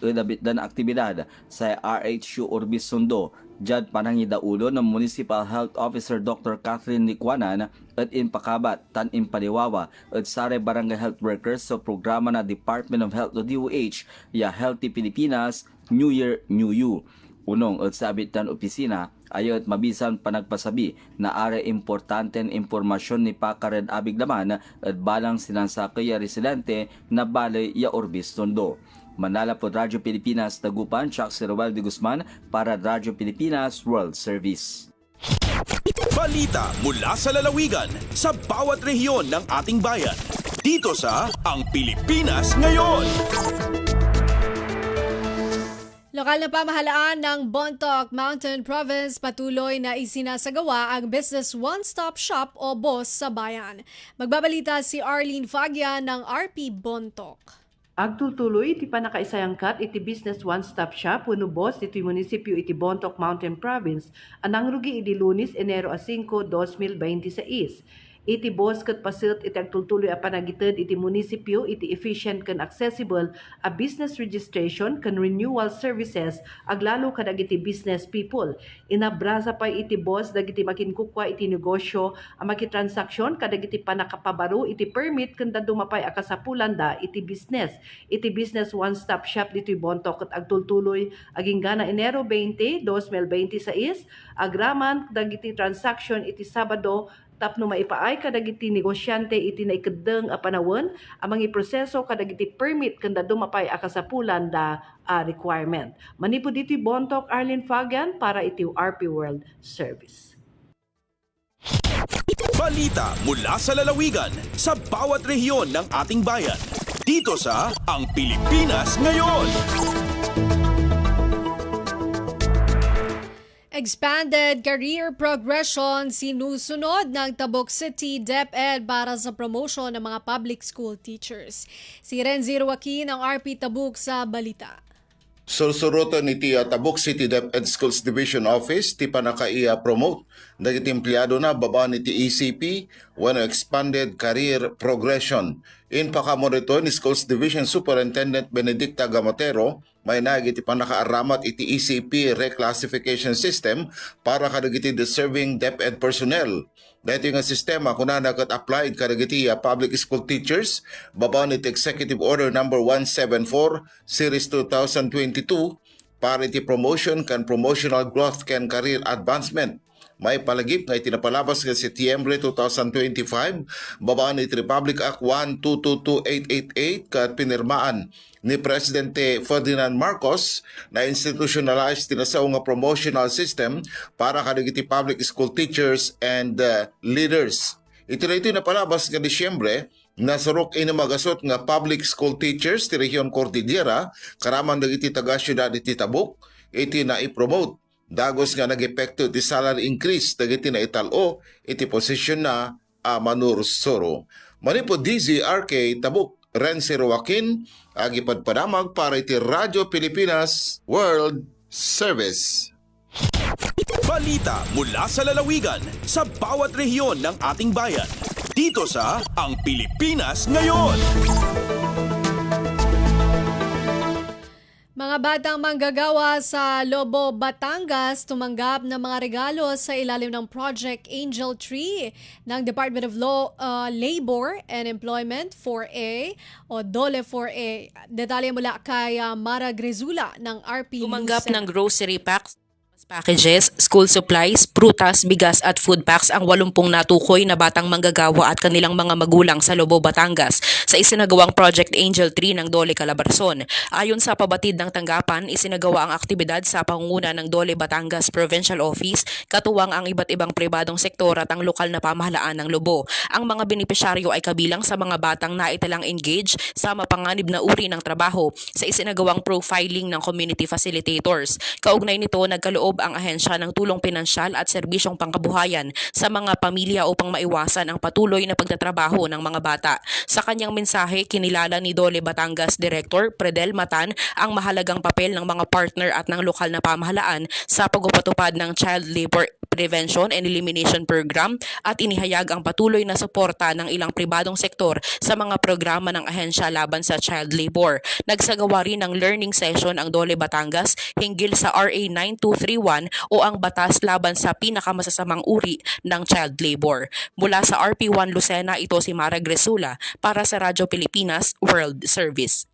Udabit dan aktibidad sa RHU Urbis Tondo, Jad Panangidaulo ng Municipal Health Officer Dr. Catherine Licuanan at Impakabat, Tan Impaliwawa at Sare Barangay Health Workers sa programa na Department of Health o DOH ya Healthy Pilipinas New Year, New You. Unong at sabit tan opisina ayot mabisan panagpasabi na are importanten impormasyon ni Pakared Abig Laman at balang sinansakaya residente na balay ya Urbis Tondo. Manala po Radyo Pilipinas Dagupan, Chuck Ruel de Guzman para Radyo Pilipinas World Service. Balita mula sa lalawigan sa bawat rehiyon ng ating bayan. Dito sa Ang Pilipinas Ngayon. Lokal na pamahalaan ng Bontoc Mountain Province patuloy na isinasagawa ang Business One-Stop Shop o BOSS sa bayan. Magbabalita si Arlene Fagia ng RP Bontoc. Agtultuloy iti panakaisayangkat iti business one-stop shop wenno boss iti munisipyo iti Bontoc Mountain Province anang rugi iti Lunes, Enero 5, 2026. Iti boss ket paset iti agtultuloy a panagited iti munisipyo iti efficient ken accessible a business registration ken renewal services aglalo kadagiti business people. Inabrasa pa iti boss dagiti makinkukwa iti negosyo a makitransaksyon kadagiti panakapabaro iti permit ken dadumapay a kasapulanda iti business. Iti business one-stop shop dito'y Bontoc ket agtultuloy aging gana Enero 20, 2026 agraman dagiti transaction iti Sabado tapno maipaay kadagiti negosyante iti naikeddeng a panawon amang iproseso kadagiti permit kanda dumapay a kasapulan da requirement. Manipod iti Bontoc, Arlene Fagan para iti RP World Service. Balita mula sa lalawigan sa bawat rehiyon ng ating bayan. Dito sa Ang Pilipinas Ngayon. Expanded career progression sinusunod ng Tabuk City DepEd para sa promotion ng mga public school teachers. Si Renzi Joaquin ng RP Tabuk sa balita. Sursuruton iti Tabuk City DepEd Schools Division Office ti panakaiya promote dagiti empleyado na baba niti ECP when expanded career progression. In pakamonito ni Schools Division Superintendent Benedicta Gamotero, may nagiti panakaaramat iti ECP reclassification system para kadagiti deserving DepEd personnel. Dito nga sistema kunana kat applied kadagiti public school teachers baba niti Executive Order number 174 Series 2022 para iti promotion kan promotional growth kan career advancement. May palagip nga itinapalabas nga Setyembre 2025 babaan iti Republic Act 1222888 kat pinirmaan ni Presidente Ferdinand Marcos na institutionalized tinasaw nga promotional system para kadagiti public school teachers and leaders. Ito na ito napalabas nga Disyembre na surok magasot nga public school teachers ti Rehiyon Cordillera karaman dagiti taga-syudad iti Tabuk iti na i-promote. Dagos nga nag-epekto iti salary increase dagiti na italo iti posisyon na manursuro. Manipod DZRK Tabuk, Renzi Joaquin, agipadpadamag para iti Radyo Pilipinas World Service. Balita mula sa lalawigan sa bawat rehiyon ng ating bayan. Dito sa Ang Pilipinas Ngayon. Mga batang manggagawa sa Lobo, Batangas tumanggap ng mga regalo sa ilalim ng Project Angel Tree ng Department of Labor and Employment 4A o DOLE 4A. Detalye mula kay Mara Grezula ng RP Tumanggap News ng grocery packs, packages, school supplies, prutas, bigas at food packs ang 80 natukoy na batang manggagawa at kanilang mga magulang sa Lobo, Batangas sa isinagawang Project Angel Tree ng DOLE Calabarzon. Ayon sa pabatid ng tanggapan, isinagawa ang aktibidad sa pangunguna ng DOLE Batangas Provincial Office, katuwang ang iba't ibang pribadong sektor at ang lokal na pamahalaan ng Lobo. Ang mga benepisyaryo ay kabilang sa mga batang naitalang engage sa mapanganib na uri ng trabaho sa isinagawang profiling ng community facilitators. Kaugnay nito, nagkaloob ang ahensya ng tulong pinansyal at serbisyong pangkabuhayan sa mga pamilya upang maiwasan ang patuloy na pagtatrabaho ng mga bata. Sa kanyang mensahe, kinilala ni DOLE Batangas Director Predel Matan ang mahalagang papel ng mga partner at ng lokal na pamahalaan sa pagpapatupad ng Child Labor Prevention and Elimination Program at inihayag ang patuloy na suporta ng ilang pribadong sektor sa mga programa ng ahensya laban sa child labor. Nagsagawa rin ng learning session ang DOLE Batangas hinggil sa RA 9231 o ang batas laban sa pinakamasasamang uri ng child labor. Mula sa RP1 Lucena, ito si Mara Grezula para sa Radyo Pilipinas World Service.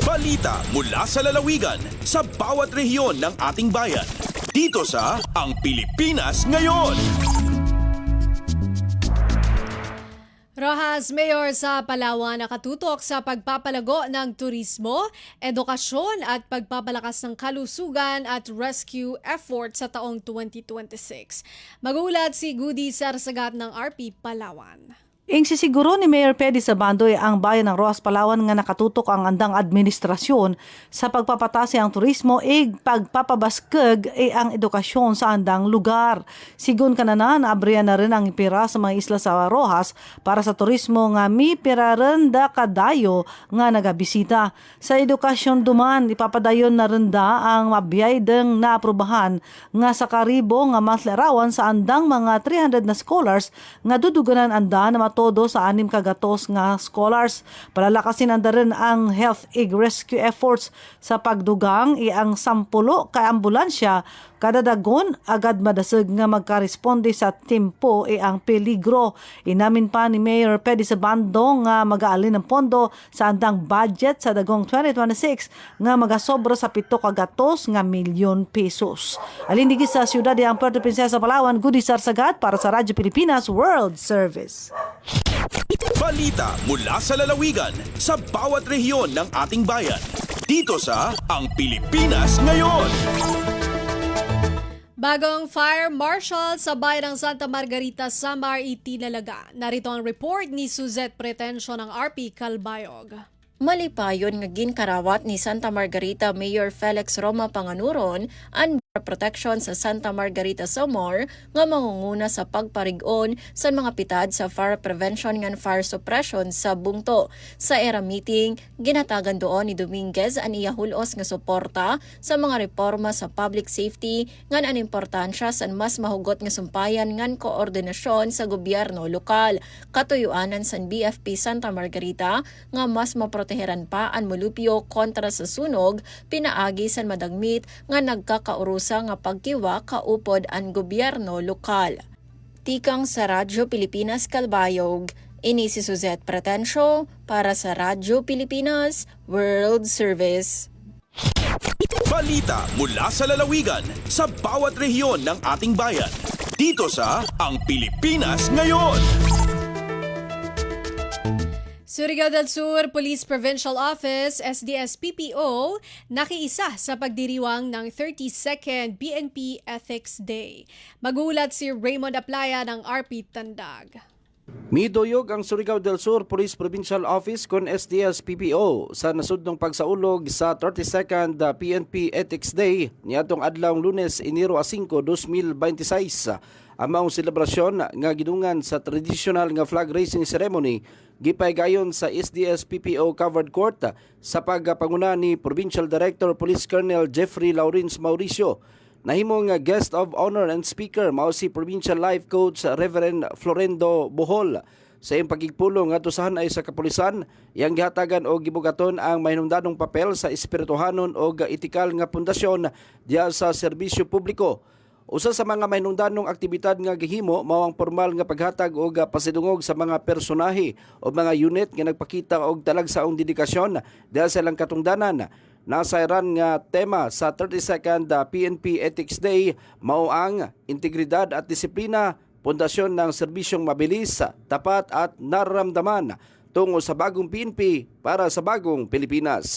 Balita mula sa lalawigan sa bawat rehiyon ng ating bayan. Dito sa Ang Pilipinas Ngayon. Rojas Mayor sa Palawan nakatutok sa pagpapalago ng turismo, edukasyon at pagpapalakas ng kalusugan at rescue effort sa taong 2026. Magulat si Goody Sarsagat ng RP Palawan. Ing sisiguro ni Mayor Pedi Sabandoy ang bayan ng Roxas, Palawan nga nakatutok ang andang administrasyon sa pagpapatasi ang turismo ig pagpapabaskeg ang edukasyon sa andang lugar. Sigun kananan, abriya na rin ang pira sa mga isla sa Roxas para sa turismo nga mi pira rin da kadayo nga nagabisita. Sa edukasyon duman, ipapadayon na rin da ang mabiyay deng naaprubahan nga sa karibo nga monthly arawan sa andang mga 300 na scholars nga duduganan anda na todo sa 6 kagatos nga scholars. Palalakasin anda rin ang health ig rescue efforts sa pagdugang ang 10 ka ambulansya kada dagon agad madasig nga magkaresponde sa tempo ang peligro. Inamin pa ni Mayor Pedi Sabando nga mag-aalin ng pondo sa andang budget sa dagong 2026 nga magasobra sa 7 kagatos nga milyon pesos. Alindigi sa siyudad ng Puerto Princesa, Palawan, Gudi Sarsagat para sa Radyo Pilipinas World Service. Balita mula sa lalawigan sa bawat rehiyon ng ating bayan. Dito sa Ang Pilipinas Ngayon. Bagong fire marshal sa bayan ng Santa Margarita, Samar Itinalaga. Narito ang report ni Suzette Pretencio ng RP Calbayog. Malipayon nga ginkarawat ni Santa Margarita Mayor Felix Roma Panganuron ang protection sa Santa Margarita Samar nga mangunguna sa pagparigon sa mga pitad sa fire prevention and fire suppression sa bungto. Sa era meeting, ginatagan doon ni Dominguez ang iyahulos nga suporta sa mga reforma sa public safety ngan ang importansya sa mas mahugot nga sumpayan ngan koordinasyon sa gobyerno lokal. Katuyuanan sa BFP Santa Margarita nga mas maproteheran pa ang mulupyo kontra sa sunog, pinaagi sa madagmit nga nagkakaurus nga pagkiwa kaupod ang gobyerno lokal. Tikang sa Radyo Pilipinas Calbayog, ini si Suzette Pretencio para sa Radyo Pilipinas World Service. Balita mula sa lalawigan sa bawat rehiyon ng ating bayan. Dito sa Ang Pilipinas Ngayon. Surigao del Sur Police Provincial Office, SDS-PPO, nakiisa sa pagdiriwang ng 32nd PNP Ethics Day. Magulat si Raymond Aplaya ng RP Tandag. Miduyog ang Surigao del Sur Police Provincial Office kon SDS-PPO sa nasudnong pagsaulog sa 32nd PNP Ethics Day niadtong adlawng Lunes, Enero 5, 2026. Amang selebrasyon nga gidungan sa traditional nga flag raising ceremony gipaygayon sa SDS-PPO Covered Court sa pagpanguna ni Provincial Director Police Colonel Jeffrey Lawrence Mauricio. Nahimong guest of honor and speaker mao si Provincial Life Coach Reverend Florendo Bohol. Sa iyang pagigpulong nga tusahan ay sa kapulisan, iyang gihatagan o gibugaton ang mahinungdanong papel sa espirituhanon o etikal nga pundasyon diya sa serbisyo publiko. Usa sa mga mahinungdanong aktibidad nga gihimo mao ang formal nga paghatag og pasidungog sa mga personahe o mga unit nga nagpakita og talagsaong dedikasyon dahil sa ilang katungdanan. Nasa iran nga tema sa 32nd PNP Ethics Day mao ang integridad at disiplina, pundasyon ng serbisyong mabilis, tapat at nararamdaman tungo sa bagong PNP para sa bagong Pilipinas.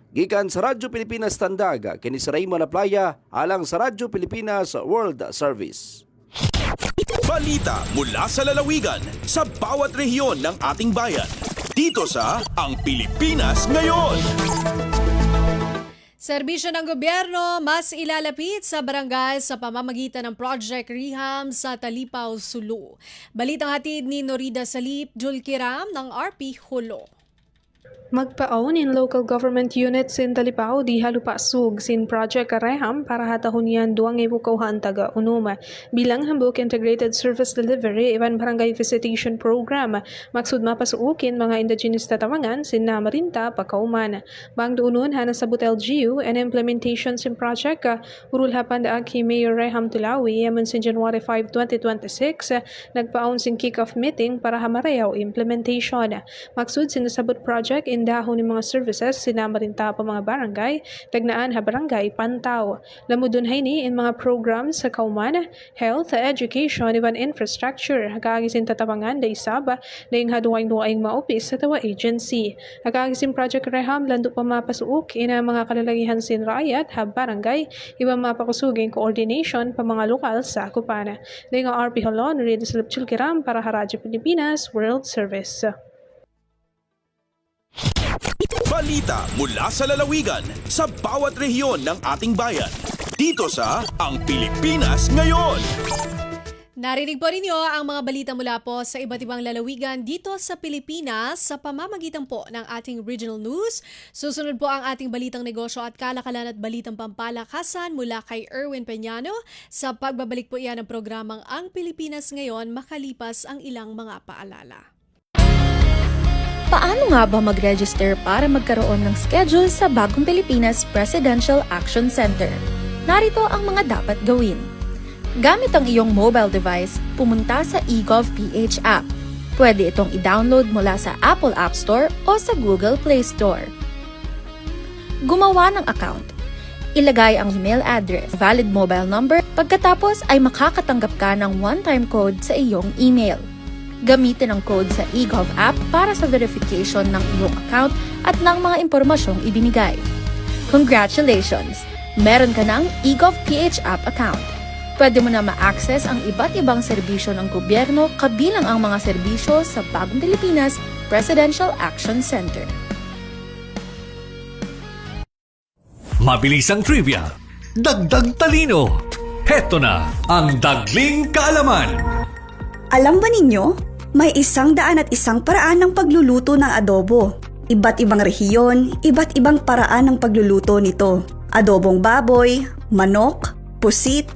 Gikan sa Radyo Pilipinas Tandag, kini si Raymond Aplaya alang sa Radyo Pilipinas World Service. Balita mula sa lalawigan sa bawat rehiyon ng ating bayan. Dito sa Ang Pilipinas Ngayon. Serbisyo ng gobyerno mas ilalapit sa barangay sa pamamagitan ng Project Reham sa Talipao, Sulu. Balitang hatid ni Norida Salip Julkiram ng RP Hulo. Magpaon in local government units in Talipao di halupasug sin Project Reham para hatahunian 2,000 taga unuma bilang hambuk integrated service delivery iban barangay visitation program maksud mapasuukin mga indigenous tatawangan sin Namarinta Pakauman. Bang duunon hana sa LGU and implementation sin project urulhapan da ki Mayor Reham Tulawi yaman sin January 5, 2026 nagpaon sin kick-off meeting para hamarayaw implementation. Maksud sinasabot project in indahon ng mga services sinama rin ta pa mga barangay, tagnaan ha barangay Pantaw. Lamudunhay ni in mga programs sa kauman, health, education, even infrastructure. Hakagisin tatapangan da isaba na yung haduwaing-duwaing maopis sa tawa agency. Hakagisin Project Reham lando pa mapasuok ina mga kalalagihan sin rakyat ha barangay, iba mapakusuging coordination pa mga lokal sa Kupana. Dahil nga RP Holon, Radio Salap Chulkiram para sa Radyo Pilipinas World Service. Balita mula sa lalawigan sa bawat rehiyon ng ating bayan. Dito sa Ang Pilipinas Ngayon. Narinig po ninyo ang mga balita mula po sa iba't ibang lalawigan dito sa Pilipinas sa pamamagitan po ng ating regional news. Susunod po ang ating balitang negosyo at kalakalan at balitang pampalakasan mula kay Erwin Peñano. Sa pagbabalik po iyan ng programang Ang Pilipinas Ngayon makalipas ang ilang mga paalala. Paano nga ba mag-register para magkaroon ng schedule sa Bagong Pilipinas Presidential Action Center? Narito ang mga dapat gawin. Gamit ang iyong mobile device, pumunta sa eGov.ph app. Pwede itong i-download mula sa Apple App Store o sa Google Play Store. Gumawa ng account. Ilagay ang email address, valid mobile number, pagkatapos ay makakatanggap ka ng one-time code sa iyong email. Gamitin ang code sa eGov app para sa verification ng iyong account at ng mga impormasyong ibinigay. Congratulations! Meron ka ng eGov.ph app account. Pwede mo na ma-access ang iba't ibang serbisyo ng gobyerno kabilang ang mga serbisyo sa Bagong Pilipinas Presidential Action Center. Mabilis ang trivia, dagdag talino. Heto na ang Dagling Kaalaman. Alam ba ninyo? May 101 paraan ng pagluluto ng adobo. Iba't ibang rehiyon, iba't ibang paraan ng pagluluto nito. Adobong baboy, manok, pusit,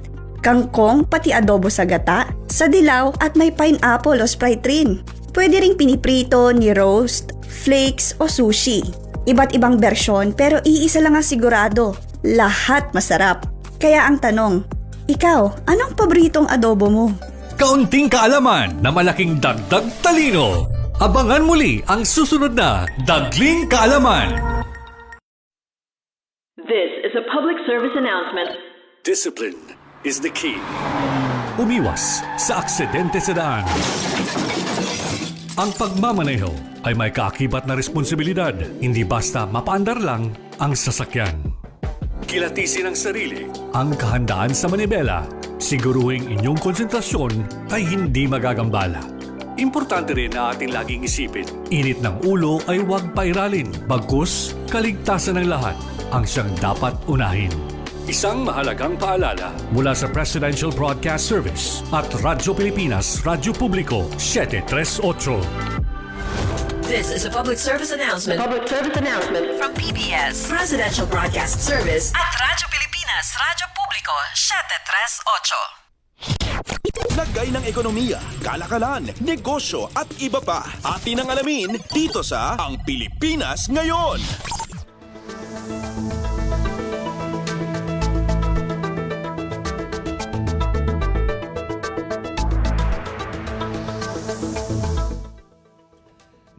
kangkong, pati adobo sa gata, sa dilaw at may pineapple o Sprite rin. Pwede ring piniprito, ni-roast, flakes o sushi. Iba't ibang bersyon pero iisa lang ang sigurado. Lahat masarap. Kaya ang tanong, ikaw, anong paboritong adobo mo? Kaunting kaalaman na malaking dagdag talino. Abangan muli ang susunod na Dagling Kaalaman. This is a public service announcement. Discipline is the key. Umiwas sa aksidente sa daan. Ang pagmamaneho ay may kaakibat na responsibilidad. Hindi basta mapaandar lang ang sasakyan. Kilatisin ang sarili, ang kahandaan sa manibela. Siguruhing inyong konsentrasyon ay hindi magagambala. Importante rin na ating laging isipin, init ng ulo ay huwag pairalin, bagkus kaligtasan ng lahat ang siyang dapat unahin. Isang mahalagang paalala mula sa Presidential Broadcast Service at Radyo Pilipinas, Radyo Publiko, 738. This is a public service announcement. From PBS, Presidential Broadcast Service at Radyo Pilipinas, Radyo Publiko, 738. Lagay ng ekonomiya, kalakalan, negosyo at iba pa. Atin ang alamin dito sa Ang Pilipinas Ngayon.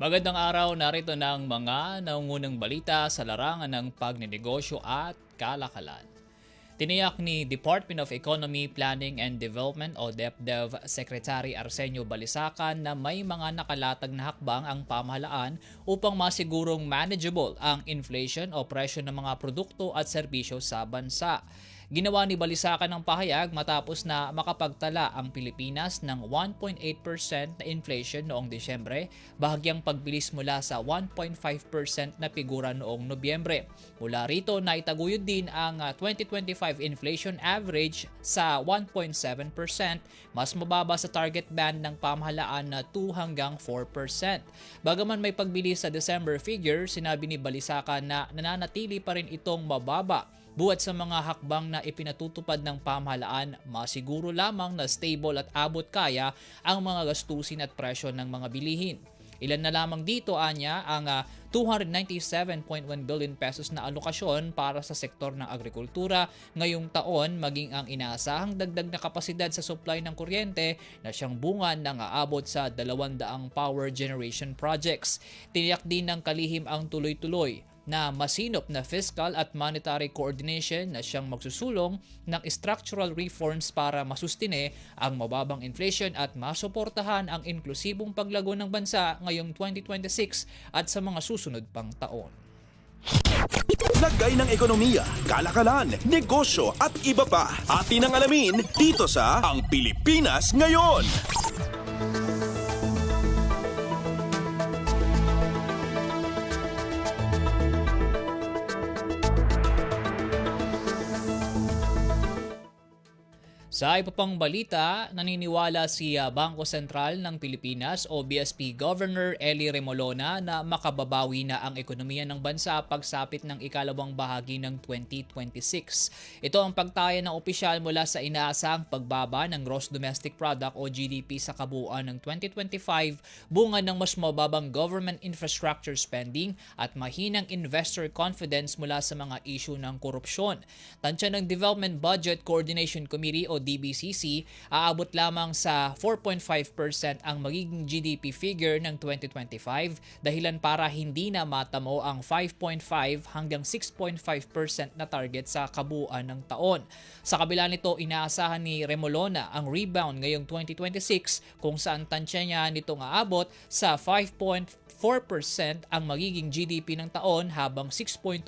Magandang araw, narito na ang mga naungunang balita sa larangan ng pagninegosyo at kalakalan. Tiniyak ni Department of Economy, Planning and Development o DepDev Secretary Arsenio Balisacan na may mga nakalatag na hakbang ang pamahalaan upang masigurong manageable ang inflation o presyo ng mga produkto at serbisyo sa bansa. Ginawa ni Balisacan ang pahayag matapos na makapagtala ang Pilipinas ng 1.8% na inflation noong Disyembre, bahagyang pagbilis mula sa 1.5% na figura noong Nobyembre. Mula rito, naitaguyod din ang 2025 inflation average sa 1.7%, mas mababa sa target band ng pamahalaan na 2 hanggang 4%. Bagaman may pagbilis sa December figure, sinabi ni Balisacan na nananatili pa rin itong mababa. Buhat sa mga hakbang na ipinatutupad ng pamahalaan, masiguro lamang na stable at abot kaya ang mga gastusin at presyo ng mga bilihin. Ilan na lamang dito anya ang 297.1 billion pesos na alokasyon para sa sektor ng agrikultura ngayong taon, maging ang inaasahang dagdag na kapasidad sa supply ng kuryente na siyang bunga ng aabot sa 200 power generation projects. Tiniyak din ng kalihim ang tuloy-tuloy na masinop na fiscal at monetary coordination na siyang magsusulong ng structural reforms para masustine ang mababang inflation at masuportahan ang inklusibong paglago ng bansa ngayong 2026 at sa mga susunod pang taon. Lagay ng ekonomiya, kalakalan, negosyo at iba pa. Atin ang alamin dito sa Ang Pilipinas Ngayon. Sa iba pang balita, naniniwala si Bangko Sentral ng Pilipinas o BSP Governor Ellie Remolona na makababawi na ang ekonomiya ng bansa pagsapit ng ikalawang bahagi ng 2026. Ito ang pagtaya ng opisyal mula sa inaasahang pagbaba ng Gross Domestic Product o GDP sa kabuuan ng 2025, bunga ng mas mababang government infrastructure spending at mahinang investor confidence mula sa mga issue ng korupsyon. Tansya ng Development Budget Coordination Committee o DBCC, aabot lamang sa 4.5% ang magiging GDP figure ng 2025 dahilan para hindi na matamo ang 5.5 hanggang 6.5% na target sa kabuuan ng taon. Sa kabila nito, inaasahan ni Remolona ang rebound ngayong 2026 kung saan tansya niya nitong aabot sa 5.4% ang magiging GDP ng taon habang 6.2%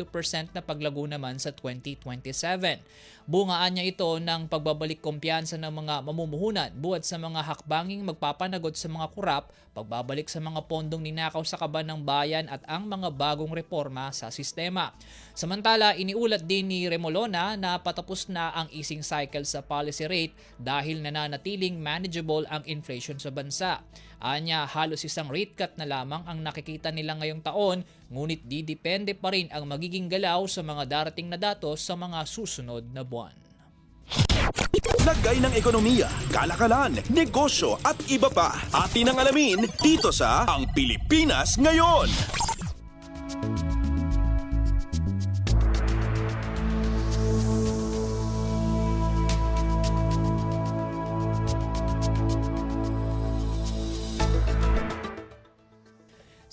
na paglago naman sa 2027. Bungaan niya ito ng pagbabalik kumpiyansa ng mga mamumuhunan buhat sa mga hakbanging magpapanagot sa mga kurap, pagbabalik sa mga pondong ninakaw sa kaban ng bayan at ang mga bagong reforma sa sistema. Samantala, iniulat din ni Remolona na patapos na ang easing cycle sa policy rate dahil nananatiling manageable ang inflation sa bansa. Anya, halos isang rate cut na lamang ang nakikita nila ngayong taon, ngunit didepende pa rin ang magiging galaw sa mga darating na datos sa mga susunod na buwan. Lagay ng ekonomiya, kalakalan, negosyo at iba pa. Atin ang alamin dito sa Ang Pilipinas Ngayon.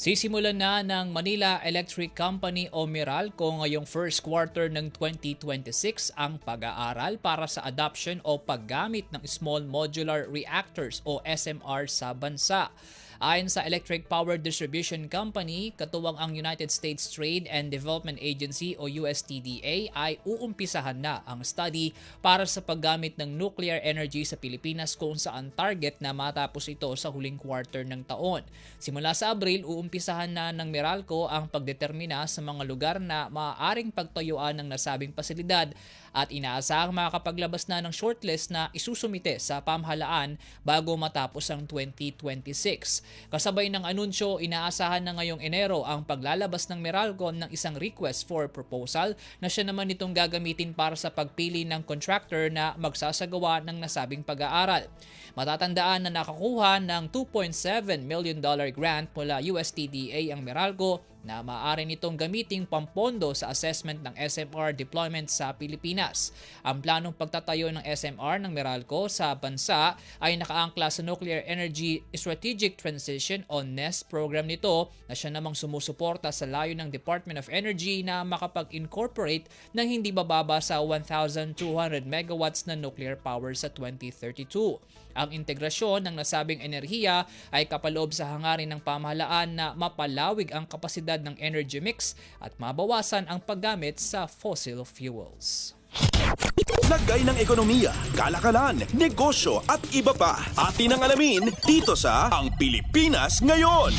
Sisimulan na ng Manila Electric Company o Meralco ngayong first quarter ng 2026 ang pag-aaral para sa adoption o paggamit ng Small Modular Reactors o SMR sa bansa. Ayon sa Electric Power Distribution Company, katuwang ang United States Trade and Development Agency o USTDA ay uumpisahan na ang study para sa paggamit ng nuclear energy sa Pilipinas kung saan target na matapos ito sa huling quarter ng taon. Simula sa Abril, uumpisahan na ng Meralco ang pagdetermina sa mga lugar na maaaring pagtayuan ng nasabing pasilidad at inaasahang makakapaglabas na ng shortlist na isusumite sa pamahalaan bago matapos ang 2026. Kasabay ng anunsyo, inaasahan na ngayong Enero ang paglalabas ng Meralco ng isang request for proposal na siya naman itong gagamitin para sa pagpili ng contractor na magsasagawa ng nasabing pag-aaral. Matatandaan na nakakuha ng $2.7 million grant mula USTDA ang Meralco na maaari nitong gamiting pampondo sa assessment ng SMR deployment sa Pilipinas. Ang planong pagtatayo ng SMR ng Meralco sa bansa ay nakaangkla sa Nuclear Energy Strategic Transition o NEST program nito na siya namang sumusuporta sa layo ng Department of Energy na makapag-incorporate ng hindi bababa sa 1,200 megawatts na nuclear power sa 2032. Ang integrasyon ng nasabing enerhiya ay kapaloob sa hangarin ng pamahalaan na mapalawig ang kapasidad ng energy mix at mabawasan ang paggamit sa fossil fuels. Lagay ng ekonomiya, kalakalan, negosyo at iba pa. Atin ang alamin dito sa Ang Pilipinas Ngayon.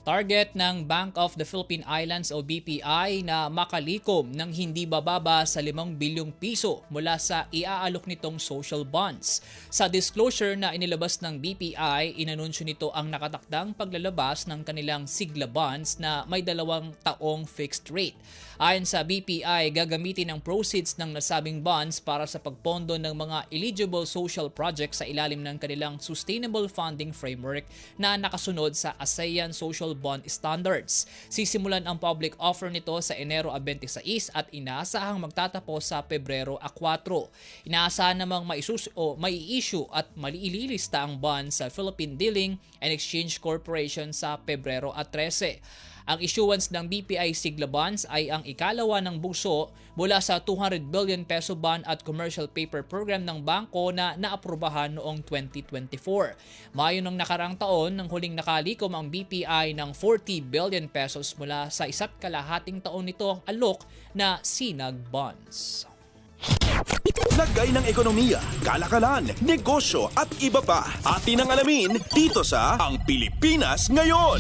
Target ng Bank of the Philippine Islands o BPI na makalikom ng hindi bababa sa 5 bilyong piso mula sa iaalok nitong social bonds. Sa disclosure na inilabas ng BPI, inanunsyo nito ang nakatakdang paglalabas ng kanilang sigla bonds na may 2 taong fixed rate. Ayon sa BPI, gagamitin ang proceeds ng nasabing bonds para sa pagpondo ng mga eligible social projects sa ilalim ng kanilang Sustainable Funding Framework na nakasunod sa ASEAN Social Bond Standards. Sisimulan ang public offer nito sa Enero 26 at inaasahang magtatapos sa Pebrero 4. Inaasahan namang mai-issue at malilista ang bond sa Philippine Dealing and Exchange Corporation sa Pebrero 13. Ang issuance ng BPI Sigla Bonds ay ang ikalawa ng bugso mula sa 200 billion peso bond at commercial paper program ng bangko na naaprubahan noong 2024. Mayo ng nakaraang taon nang huling nakalikom ang BPI ng 40 billion pesos mula sa 1.5 taon nito alok na Sinag Bonds. Lagay ng ekonomiya, kalakalan, negosyo at iba pa. Atin ang alamin dito sa Ang Pilipinas Ngayon.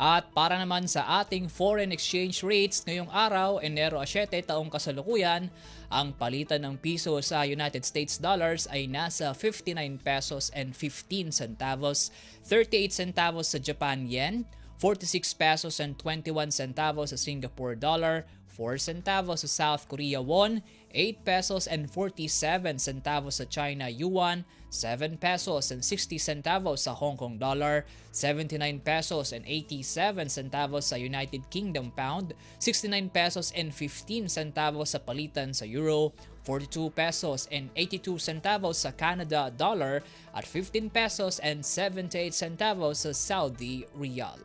At para naman sa ating foreign exchange rates ngayong araw, Enero 7 taong kasalukuyan, ang palitan ng piso sa United States dollars ay nasa 59 pesos and 15 centavos, 38 centavos sa Japan yen, 46 pesos and 21 centavos sa Singapore dollar, 4 centavos sa South Korea won, 8 pesos and 47 centavos sa China yuan, 7 pesos and 60 centavos sa Hong Kong dollar, 79 pesos and 87 centavos sa United Kingdom pound, 69 pesos and 15 centavos sa palitan sa euro, 42 pesos and 82 centavos sa Canada dollar, at 15 pesos and 78 centavos sa Saudi riyal.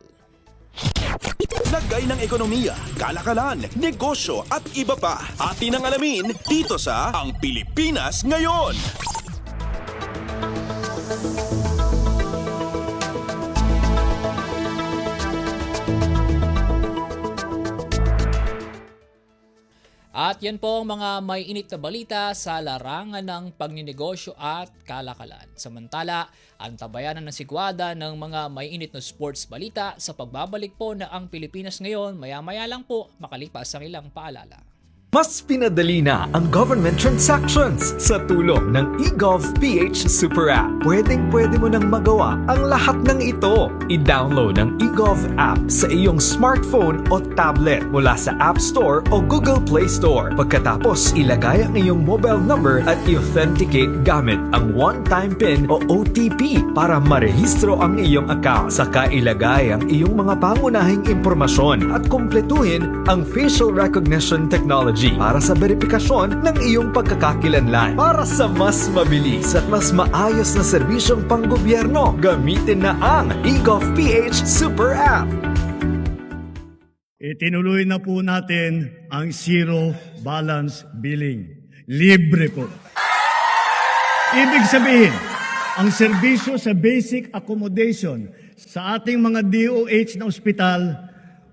Lagay ng ekonomiya, kalakalan, negosyo at iba pa. Atin ang alamin dito sa Ang Pilipinas Ngayon. At yan po ang mga may init na balita sa larangan ng pagninegosyo at kalakalan. Samantala, antabayanan ng sigwada ng mga may init na sports balita sa pagbabalik po na Ang Pilipinas Ngayon, maya-maya lang po makalipas ang ilang paalala. Mas pinadali na ang government transactions sa tulong ng eGovPH Super App. Pwedeng-pwede mo nang magawa ang lahat ng ito. I-download ang eGov app sa iyong smartphone o tablet mula sa App Store o Google Play Store. Pagkatapos, ilagay ang iyong mobile number at i-authenticate gamit ang one-time PIN o OTP para marehistro ang iyong account. Saka ilagay ang iyong mga pangunahing impormasyon at kumpletuhin ang facial recognition technology para sa verifikasyon ng iyong pagkakakilanlan. Para sa mas mabilis at mas maayos na serbisyong panggobyerno, gamitin na ang eGovPH Super App. Itinuloy na po natin ang zero balance billing. Libre po. Ibig sabihin, ang serbisyo sa basic accommodation sa ating mga DOH na ospital,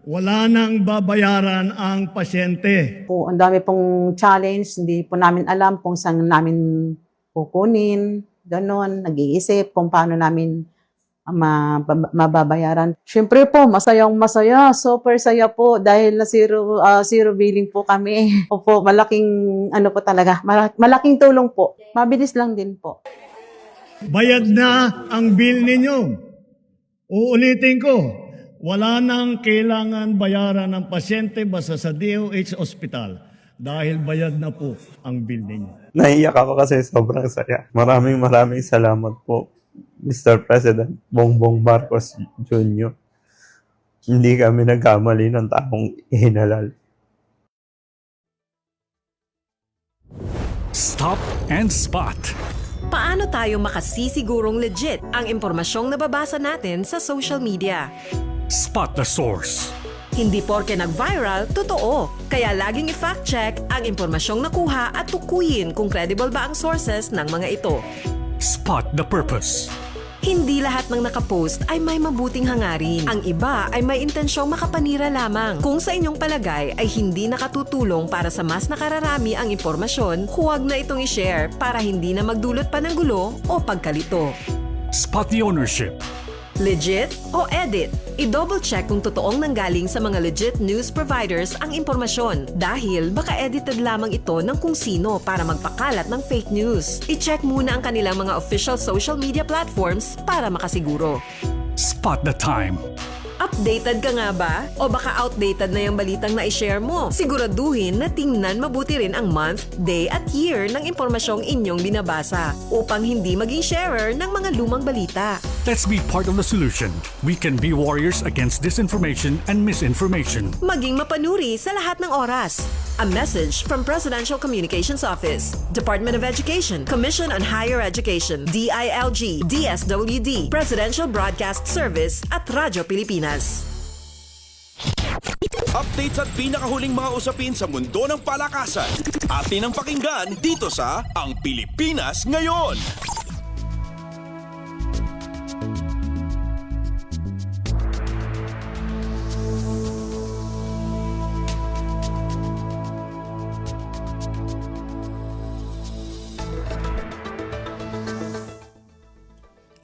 wala nang babayaran ang pasyente. Ang dami pong challenge, hindi po namin alam kung saan namin kukunin, ganon, nag-iisip kung paano namin mababayaran. Siyempre po, masayang-masaya, super saya po dahil na zero billing po kami. Opo, malaking po talaga, malaking tulong po. Mabilis lang din po. Bayad na ang bill ninyo. Uulitin ko, wala nang kailangan bayaran ng pasyente basta sa DOH Hospital dahil bayad na po ang bill ninyo. Naiyak ako kasi sobrang saya. Maraming salamat po, Mr. President Bongbong Marcos Jr. Hindi kami nagkamali ng taong ihinalal. Stop and Spot. Paano tayo makasisigurong legit ang impormasyong nababasa natin sa social media? Spot the source. Hindi porke nag-viral, totoo. Kaya laging i-fact check ang impormasyong nakuha at tukuyin kung credible ba ang sources ng mga ito. Spot the purpose. Hindi lahat ng nakapost ay may mabuting hangarin. Ang iba ay may intensyong makapanira lamang. Kung sa inyong palagay ay hindi nakatutulong para sa mas nakararami ang impormasyon, huwag na itong i-share para hindi na magdulot pa ng gulo o pagkalito. Spot the ownership. Legit o edit? I-double check kung totoong nanggaling sa mga legit news providers ang impormasyon dahil baka edited lamang ito ng kung sino para magpakalat ng fake news. I-check muna ang kanilang mga official social media platforms para makasiguro. Spot the time. Updated ka nga ba? O baka outdated na yung balitang na-share mo? Siguraduhin na tingnan mabuti rin ang month, day at year ng impormasyong inyong binabasa upang hindi maging sharer ng mga lumang balita. Let's be part of the solution. We can be warriors against disinformation and misinformation. Maging mapanuri sa lahat ng oras. A message from Presidential Communications Office, Department of Education, Commission on Higher Education, DILG, DSWD, Presidential Broadcast Service at Radyo Pilipinas. Updates at pinakahuling mga usapin sa mundo ng palakasan. Atin ang pakinggan dito sa Ang Pilipinas Ngayon.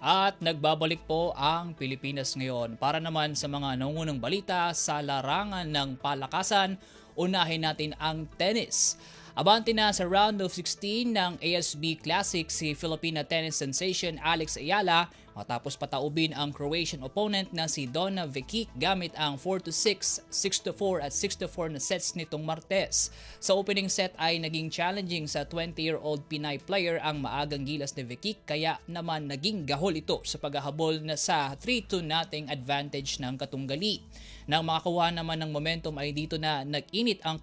At nagbabalik po ang Pilipinas Ngayon. Para naman sa mga nangungunang balita sa larangan ng palakasan, unahin natin ang tennis. Abante na sa round of 16 ng ASB Classic si Filipina tennis sensation Alex Ayala matapos pataubin ang Croatian opponent na si Donna Vekic gamit ang 4-6, 6-4 at 6-4 na sets nitong Martes. Sa opening set ay naging challenging sa 20-year-old Pinay player ang maagang gilas ni Vekic kaya naman naging gahol ito sa paghahabol na sa 3-2 nating advantage ng Katunggali. Nang makakuha naman ng momentum ay dito na nag-init ang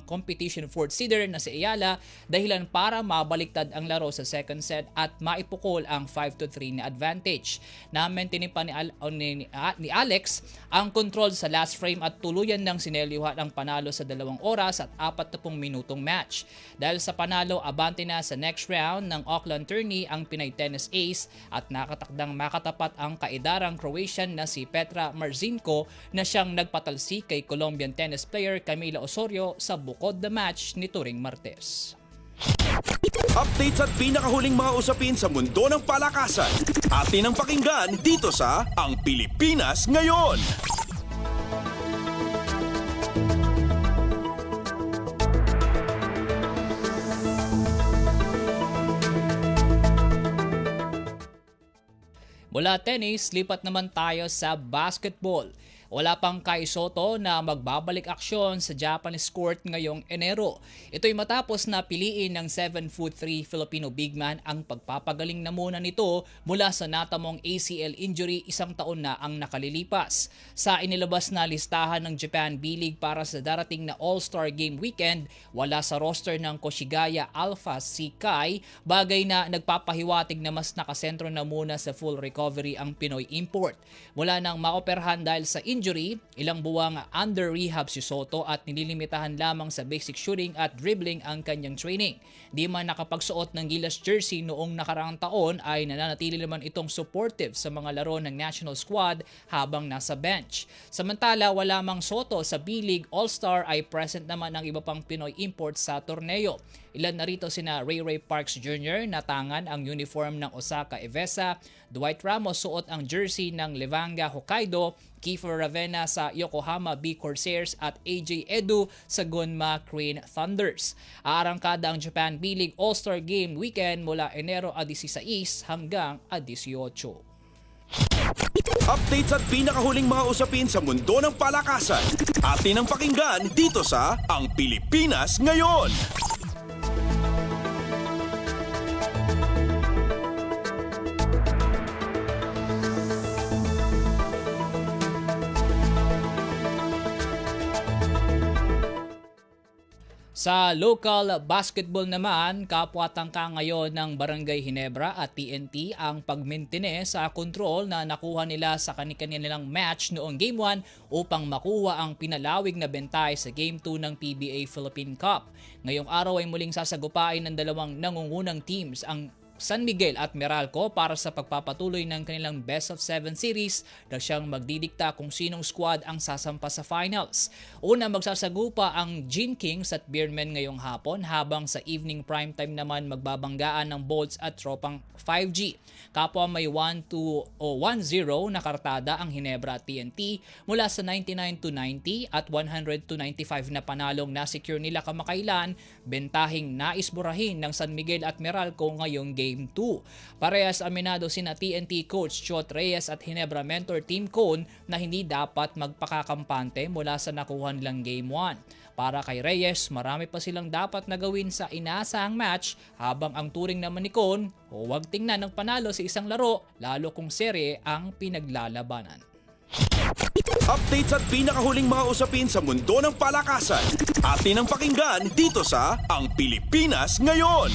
competition fourth seeder na si Ayala dahilan para mabaliktad ang laro sa second set at maipukol ang 5-3 na advantage. Na-maintain pa ni Alex ang control sa last frame at tuluyan ng sinelyuhan ang panalo sa 2 oras at 40 minutong match. Dahil sa panalo, abante na sa next round ng Auckland Tourney ang Pinay tennis ace at nakatakdang makatapat ang kaidarang Croatian na si Petra Marcinko na siyang nagpatalsik kay Colombian tennis player Camila Osorio sa bukod na match ni turing Martes. Updates at pinakahuling mga usapin sa mundo ng palakasan. Atin ang pakinggan dito sa Ang Pilipinas Ngayon. Mula tennis, lipat naman tayo sa basketball. Wala pang Kai Sotto na magbabalik aksyon sa Japanese court ngayong Enero. Ito'y matapos na piliin ng 7'3" Filipino big man ang pagpapagaling na muna nito mula sa natamong ACL injury 1 taon na ang nakalilipas. Sa inilabas na listahan ng Japan B-League para sa darating na All-Star Game Weekend, wala sa roster ng Koshigaya Alpha si Kai, bagay na nagpapahiwatig na mas nakasentro na muna sa full recovery ang Pinoy import. Mula nang maoperahan dahil sa injury, ilang buwang under rehab si Sotto at nililimitahan lamang sa basic shooting at dribbling ang kanyang training. Di man nakapagsuot ng gilas jersey noong nakaraang taon ay nananatili naman itong supportive sa mga laro ng national squad habang nasa bench. Samantala, wala mang Sotto sa B-League All-Star ay present naman ang iba pang Pinoy imports sa torneo. Ilan narito sina Ray Parks Jr. na tangan ang uniform ng Osaka Evesa, Dwight Ramos suot ang jersey ng Levanga Hokkaido, Kiefer Ravena sa Yokohama B Corsairs at AJ Edu sa Gunma Crane Thunders. Aarangkada ang Japan B-League All-Star Game Weekend mula Enero 16 hanggang 18. Updates at pinakahuling mga usapin sa mundo ng palakasan. Atin ang pakinggan dito sa Ang Pilipinas Ngayon. Sa local basketball naman, kapwa-tangka ngayon ng Barangay Ginebra at TNT ang pagmaintine sa kontrol na nakuha nila sa kanilang match noong Game 1 upang makuha ang pinalawig na bentay sa Game 2 ng PBA Philippine Cup. Ngayong araw ay muling sasagupain ng dalawang nangungunang teams ang San Miguel at Meralco para sa pagpapatuloy ng kanilang Best of 7 series na siyang magdidikta kung sinong squad ang sasampa sa finals. Una, magsasagupa ang Gin Kings at Beermen ngayong hapon, habang sa evening primetime naman magbabanggaan ng Bolts at tropang 5G. Kapwa may 1-1-0 na kartada ang Ginebra at TNT mula sa 99-90 at 100-95 na panalong na-secure nila kamakailan, bentahing naisburahin ng San Miguel at Meralco ngayong Game 2. Parehas aminado sina TNT coach Chot Reyes at Ginebra mentor Team Cone na hindi dapat magpakakampante mula sa nakuha nilang Game 1. Para kay Reyes, marami pa silang dapat na gawin sa inaasahang match, habang ang turing naman ni Cone, huwag tingnan ng panalo sa isang laro lalo kung serye ang pinaglalabanan. Updates at pinakahuling mga usapin sa mundo ng palakasan. Atin ang pakinggan dito sa Ang Pilipinas Ngayon.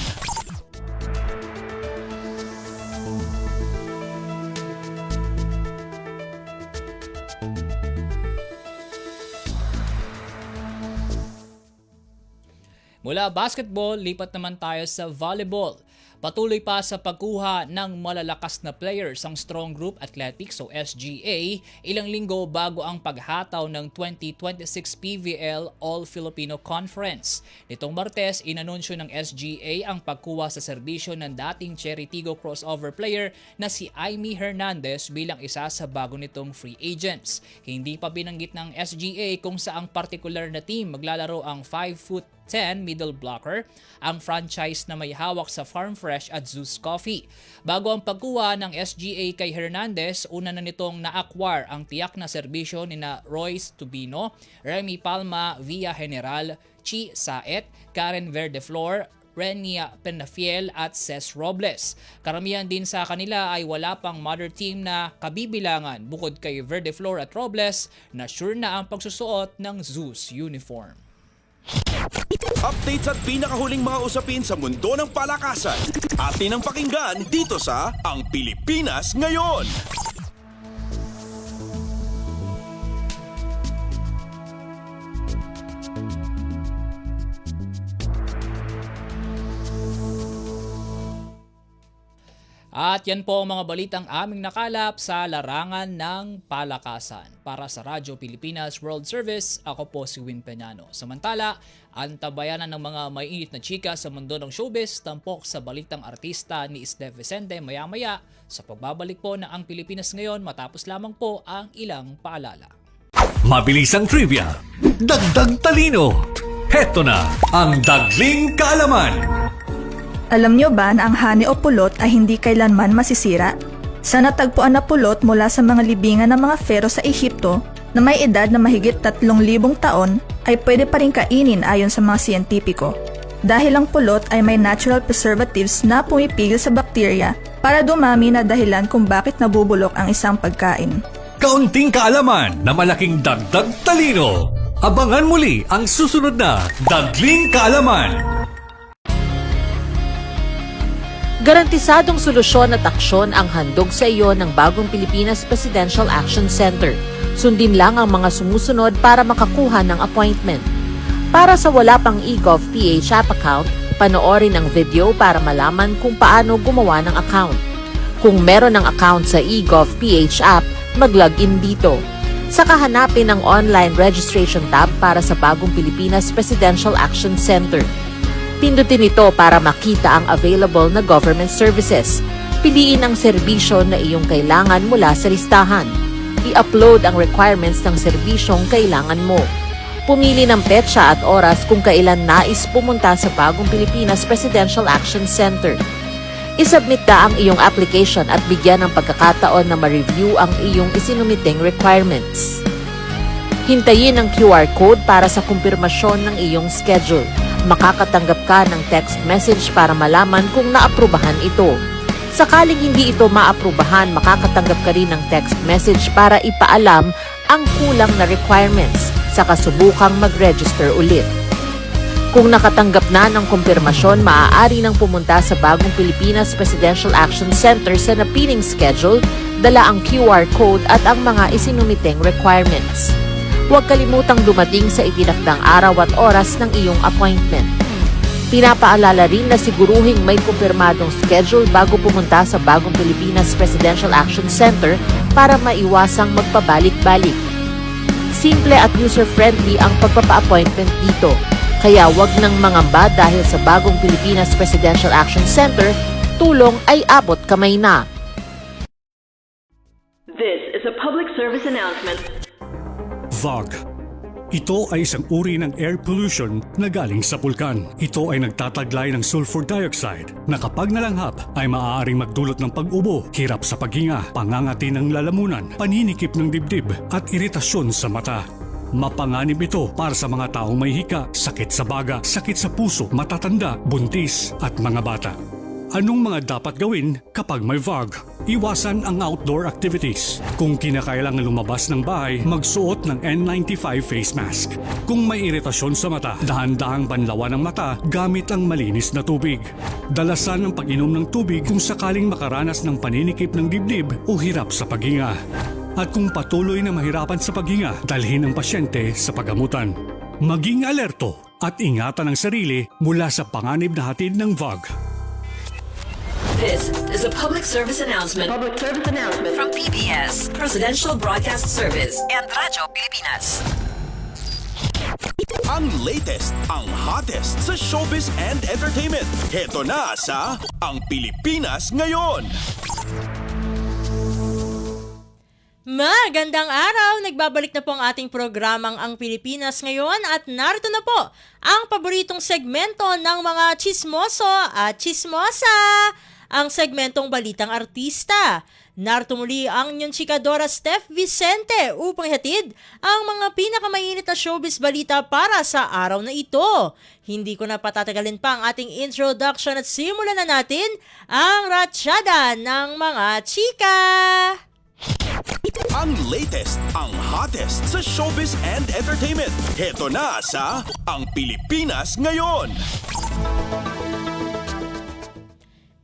Mula basketball, lipat naman tayo sa volleyball. Patuloy pa sa pagkuha ng malalakas na players ang Strong Group Athletics o SGA ilang linggo bago ang paghataw ng 2026 PVL All-Filipino Conference. Nitong Martes, inanunsyo ng SGA ang pagkuha sa serbisyo ng dating Cherry Tigo crossover player na si Aimee Hernandez bilang isa sa bago nitong free agents. Hindi pa binanggit ng SGA kung saang particular na team maglalaro ang 5'10" middle blocker, ang franchise na may hawak sa Farm Fresh at Zeus Coffee. Bago ang pagkuha ng SGA kay Hernandez, una na nitong na-acquire ang tiyak na serbisyo ni na Royce Tubino, Remy Palma via General, Chi Saet, Karen Verdeflor, Renia Penafiel at Ces Robles. Karamihan din sa kanila ay wala pang mother team na kabibilangan bukod kay Verdeflor at Robles na sure na ang pagsusuot ng Zeus uniform. Updates at pinakahuling mga usapin sa mundo ng palakasan. Atin ang pakinggan dito sa Ang Pilipinas Ngayon. At yan po ang mga balitang aming nakalap sa larangan ng palakasan. Para sa Radyo Pilipinas World Service, ako po si Win Peñano. Samantala, antabayanan ng mga mainit na chika sa mundo ng showbiz, tampok sa balitang artista ni Steph Vicente maya-maya sa pagbabalik po ng Ang Pilipinas Ngayon matapos lamang po ang ilang paalala. Mabilis ang trivia, dagdag talino. Heto na ang Dagling Kaalaman. Alam nyo ba na ang hani o pulot ay hindi kailanman masisira? Sa natagpuan na pulot mula sa mga libingan ng mga Pharaoh sa Ehipto na may edad na mahigit 3,000 taon ay pwede pa rin kainin ayon sa mga siyentipiko. Dahil ang pulot ay may natural preservatives na pumipigil sa bakterya para dumami na dahilan kung bakit nabubulok ang isang pagkain. Kaunting kaalaman na malaking dagdag talino. Abangan muli ang susunod na Dagling Kaalaman. Garantisadong solusyon at aksyon ang handog sa iyo ng bagong Pilipinas Presidential Action Center. Sundin lang ang mga sumusunod para makakuha ng appointment. Para sa wala pang eGov PH app account, panoorin ang video para malaman kung paano gumawa ng account. Kung meron ng account sa eGov PH app, mag-login dito. Saka hanapin ang online registration tab para sa bagong Pilipinas Presidential Action Center. Pindutin ito para makita ang available na government services. Piliin ang serbisyo na iyong kailangan mula sa listahan. I-upload ang requirements ng serbisyong kailangan mo. Pumili ng petsa at oras kung kailan nais pumunta sa bagong Pilipinas Presidential Action Center. I-submit na ang iyong application at bigyan ng pagkakataon na ma-review ang iyong isinumiting requirements. Hintayin ang QR code para sa kumpirmasyon ng iyong schedule. Makakatanggap ka ng text message para malaman kung naaprubahan ito. Sakaling hindi ito maaprubahan, makakatanggap ka rin ng text message para ipaalam ang kulang na requirements sa kasubukang mag-register ulit. Kung nakatanggap na ng kumpirmasyon, maaari nang pumunta sa bagong Pilipinas Presidential Action Center sa napiling schedule, dala ang QR code at ang mga isinumiteng requirements. Huwag kalimutang dumating sa itinakdang araw at oras ng iyong appointment. Pinapaalala rin na siguruhing may kumpirmadong schedule bago pumunta sa Bagong Pilipinas Presidential Action Center para maiwasang magpabalik-balik. Simple at user-friendly ang pagpapa-appointment dito, kaya wag nang mangamba dahil sa Bagong Pilipinas Presidential Action Center, tulong ay abot kamay na. This is a public service announcement. VOG. Ito ay isang uri ng air pollution na galing sa pulkan. Ito ay nagtataglay ng sulfur dioxide na kapag nalanghap ay maaaring magdulot ng pag-ubo, hirap sa paghinga, pangangati ng lalamunan, paninikip ng dibdib at iritasyon sa mata. Mapanganib ito para sa mga taong may hika, sakit sa baga, sakit sa puso, matatanda, buntis at mga bata. Anong mga dapat gawin kapag may VOG? Iwasan ang outdoor activities. Kung kinakailangan lumabas ng bahay, magsuot ng N95 face mask. Kung may iritasyon sa mata, dahan-dahang banlawan ang mata gamit ang malinis na tubig. Dalasan ang pag-inom ng tubig kung sakaling makaranas ng paninikip ng dibdib o hirap sa paghinga. At kung patuloy na mahirapan sa paghinga, dalhin ang pasyente sa pagamutan. Maging alerto at ingatan ang sarili mula sa panganib na hatid ng VOG. This is a public service announcement. Public service announcement from PBS, Presidential Broadcast Service, and Radyo Pilipinas. Ang latest, ang hottest sa showbiz and entertainment. Heto na sa Ang Pilipinas Ngayon. Magandang araw! Nagbabalik na po ang ating programang Ang Pilipinas Ngayon at narito na po ang paboritong segmento ng mga chismoso at chismosa, ang segmentong Balitang Artista. Narito muli ang inyong chikadora Steph Vicente upang hatid ang mga pinakamainit na showbiz balita para sa araw na ito. Hindi ko na patatagalin pa ang ating introduction at simulan na natin ang ratsyada ng mga chika! Ang latest, ang hottest sa showbiz and entertainment. Heto na sa Ang Pilipinas Ngayon.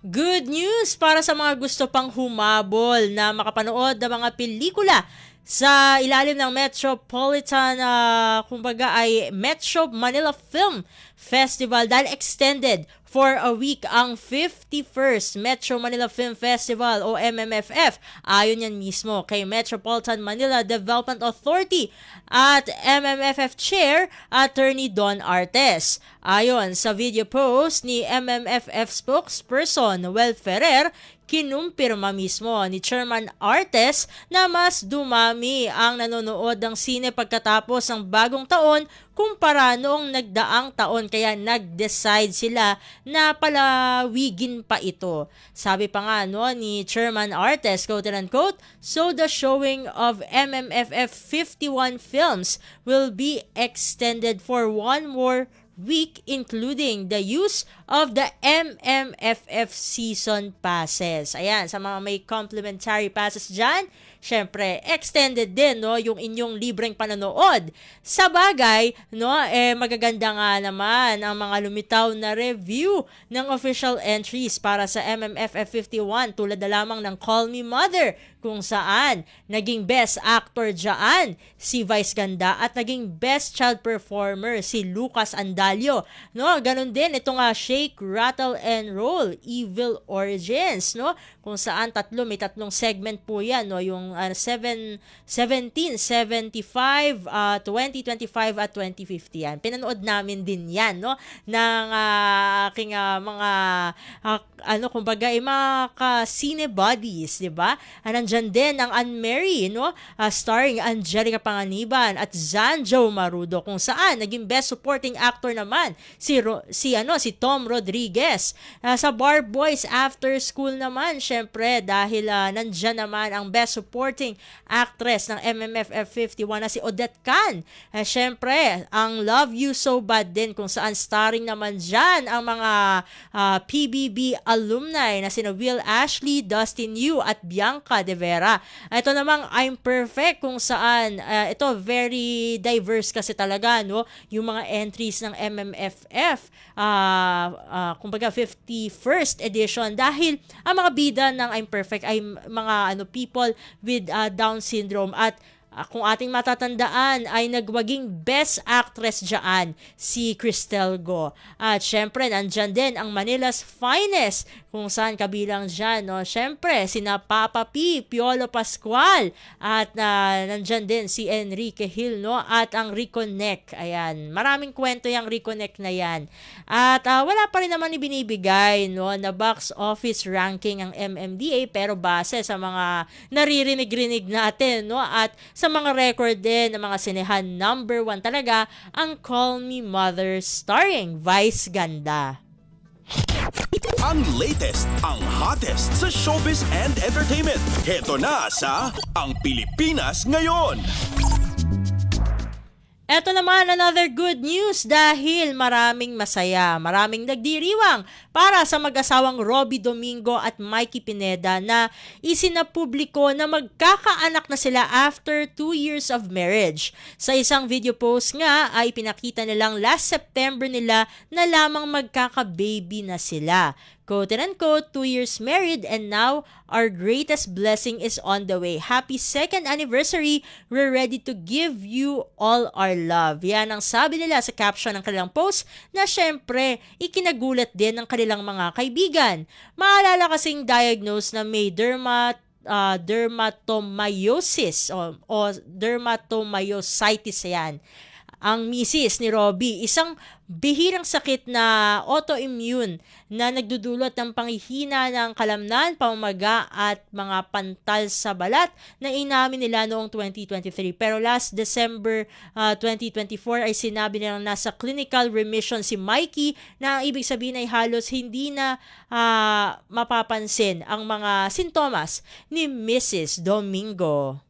Good news para sa mga gusto pang humabol na makapanood ng mga pelikula sa ilalim ng Metropolitan, kumbaga ay Metro Manila Film Festival dahil extended for a week ang 51st Metro Manila Film Festival o MMFF. Ayon yan mismo kay Metropolitan Manila Development Authority at MMFF Chair Attorney Don Artes. Ayon sa video post ni MMFF spokesperson Noel Ferrer, kinumpirma mismo ni Chairman Artes na mas dumami ang nanonood ng sine pagkatapos ng bagong taon kumpara noong nagdaang taon, kaya nag-decide sila na palawigin pa ito. Sabi pa nga ni Chairman Artes, quote and unquote, "So the showing of MMFF 51 films will be extended for one more week, including the use of the MMFF season passes." Ayan, sa mga may complimentary passes dyan, syempre, extended din yung inyong libreng panonood. Sa bagay, magaganda nga naman ang mga lumitaw na review ng official entries para sa MMFF 51 tulad na lamang ng Call Me Mother, kung saan naging Best Actor dyan si Vice Ganda at naging Best Child Performer si Lucas Andalio. Ganon din itong Shake, Rattle and Roll, Evil Origins, kung saan may tatlong segment po yan, yung 17, 75, 2025 at 2050 yan. Pinanood namin din yan, ng aking mga kumbaga mga ka-cine buddies, di ba? Nandyan din ang Anne-Marie, starring Angelica Panganiban at Zanjo Marudo, kung saan naging Best Supporting Actor naman si Tom Rodriguez. Sa Bar Boys After School naman, syempre dahil nandyan naman ang Best Supporting Actress ng MMFF 51 na si Odette Can. Syempre, ang Love You So Bad din, kung saan starring naman dyan ang mga PBB alumni na sina Will Ashley, Dustin Yu at Bianca De Vera. Ito namang I'm Perfect, kung saan ito very diverse kasi talaga, yung mga entries ng MMFF, kumbaga 51st edition, dahil ang mga bida ng I'm Perfect ay mga people with Down syndrome at Kung ating matatandaan ay nagwaging Best Actress dyan si Cristel Go. At syempre nandyan din ang Manila's Finest kung saan kabilang dyan, no? Syempre sina Papa P, Piolo Pascual at nandyan din si Enrique Hill, no? At ang Reconnect. Ayan, maraming kwento yung Reconnect na yan. At wala pa rin naman ibinibigay, no, na box office ranking ang MMDA, pero base sa mga naririnig-rinig natin, no, at sa mga record din ng mga sinehan, number 1 talaga ang Call Me Mother starring Vice Ganda. Ang latest, ang hottest sa showbiz and entertainment. Heto na sa Ang Pilipinas Ngayon. Eto naman, another good news dahil maraming masaya, maraming nagdiriwang para sa mag-asawang Robby Domingo at Mikey Pineda na isinapubliko na magkakaanak na sila after 2 years of marriage. Sa isang video post nga ay pinakita nilang last September nila na lamang magkaka-baby na sila. Quote and unquote, 2 years married and now our greatest blessing is on the way. Happy 2nd anniversary. We're ready to give you all our love. Yan ang sabi nila sa caption ng kanilang post na syempre ikinagulat din ng kanilang mga kaibigan. Maalala kasing diagnosed na may dermatomyositis o dermatomyositis yan. Ang misis ni Robby, isang bihirang sakit na autoimmune na nagdudulot ng panghihina ng kalamnan, pamamaga at mga pantal sa balat na inamin nila noong 2023. Pero last December 2024 ay sinabi nilang nasa clinical remission si Mikey na ang ibig sabihin ay halos hindi na mapapansin ang mga sintomas ni Mrs. Domingo.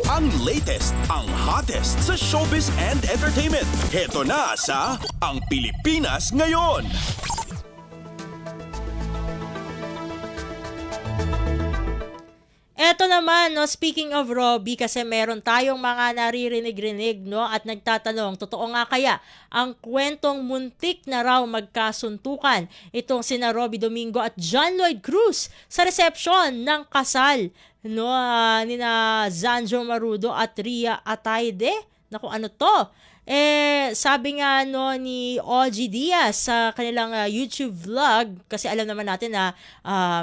Ang latest, ang hottest sa showbiz and entertainment. Heto na sa Ang Pilipinas Ngayon. Eto naman, no, speaking of Robby, kasi meron tayong mga naririnig-rinig, no, at nagtatanong, totoo nga kaya ang kwentong muntik na raw magkasuntukan itong sina Robby Domingo at John Lloyd Cruz sa reception ng kasal, no, nina Zanjo Marudo at Ria Ataide? Naku, ano to? Sabi nga no ni OG Diaz sa kanilang YouTube vlog, kasi alam naman natin na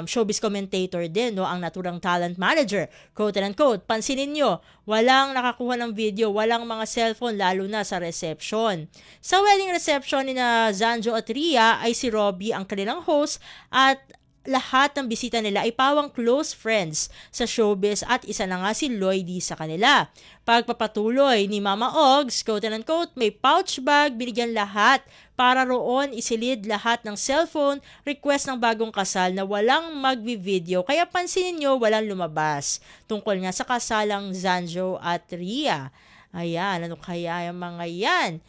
showbiz commentator din, no, ang naturang talent manager, quote and unquote, pansinin nyo, walang nakakuha ng video, walang mga cellphone, lalo na sa reception. Sa wedding reception ni na Zanjo at Ria ay si Robby ang kanilang host at lahat ng bisita nila ay pawang close friends sa showbiz at isa na nga si Lloydie sa kanila. Pagpapatuloy ni Mama Ogs, quote and unquote, may pouch bag, binigyan lahat para roon isilid lahat ng cellphone, request ng bagong kasal na walang magbi-video. Kaya pansinin nyo, walang lumabas. Tungkol nga sa kasalang Zanjo at Ria. Ayan, ano kaya yung mga yan?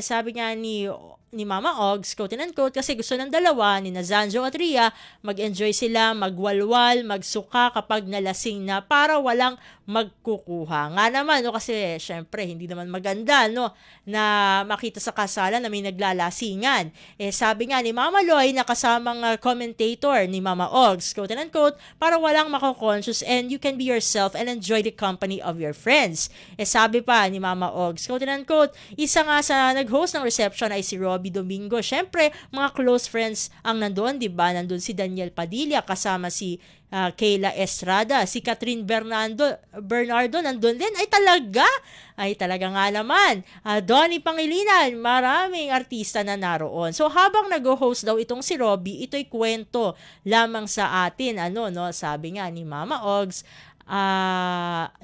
Sabi nga ni Mama Ogs, quote and unquote, kasi gusto ng dalawa, ni Zanjo at Ria, mag-enjoy sila, magwalwal, magsuka kapag nalasing na para walang magkukuha. Nga naman, no, kasi syempre, hindi naman maganda, no, na makita sa kasalan na may naglalasingan. Sabi nga ni Mama Loy na kasamang commentator ni Mama Ogs, quote and unquote, para walang mako-conscious and you can be yourself and enjoy the company of your friends. Sabi pa ni Mama Ogs, quote and unquote, isa nga sa nag-host ng reception ay si Robby Domingo. Syempre, mga close friends ang nandun, di ba? Nandun si Daniel Padilla, kasama si Kayla Estrada, si Catherine Bernardo nandun din. Ay talaga nga naman. Donnie Pangilinan, maraming artista na naroon. So habang nag-host daw itong si Robby, ito'y kwento lamang sa atin. Sabi nga ni Mama Ogs,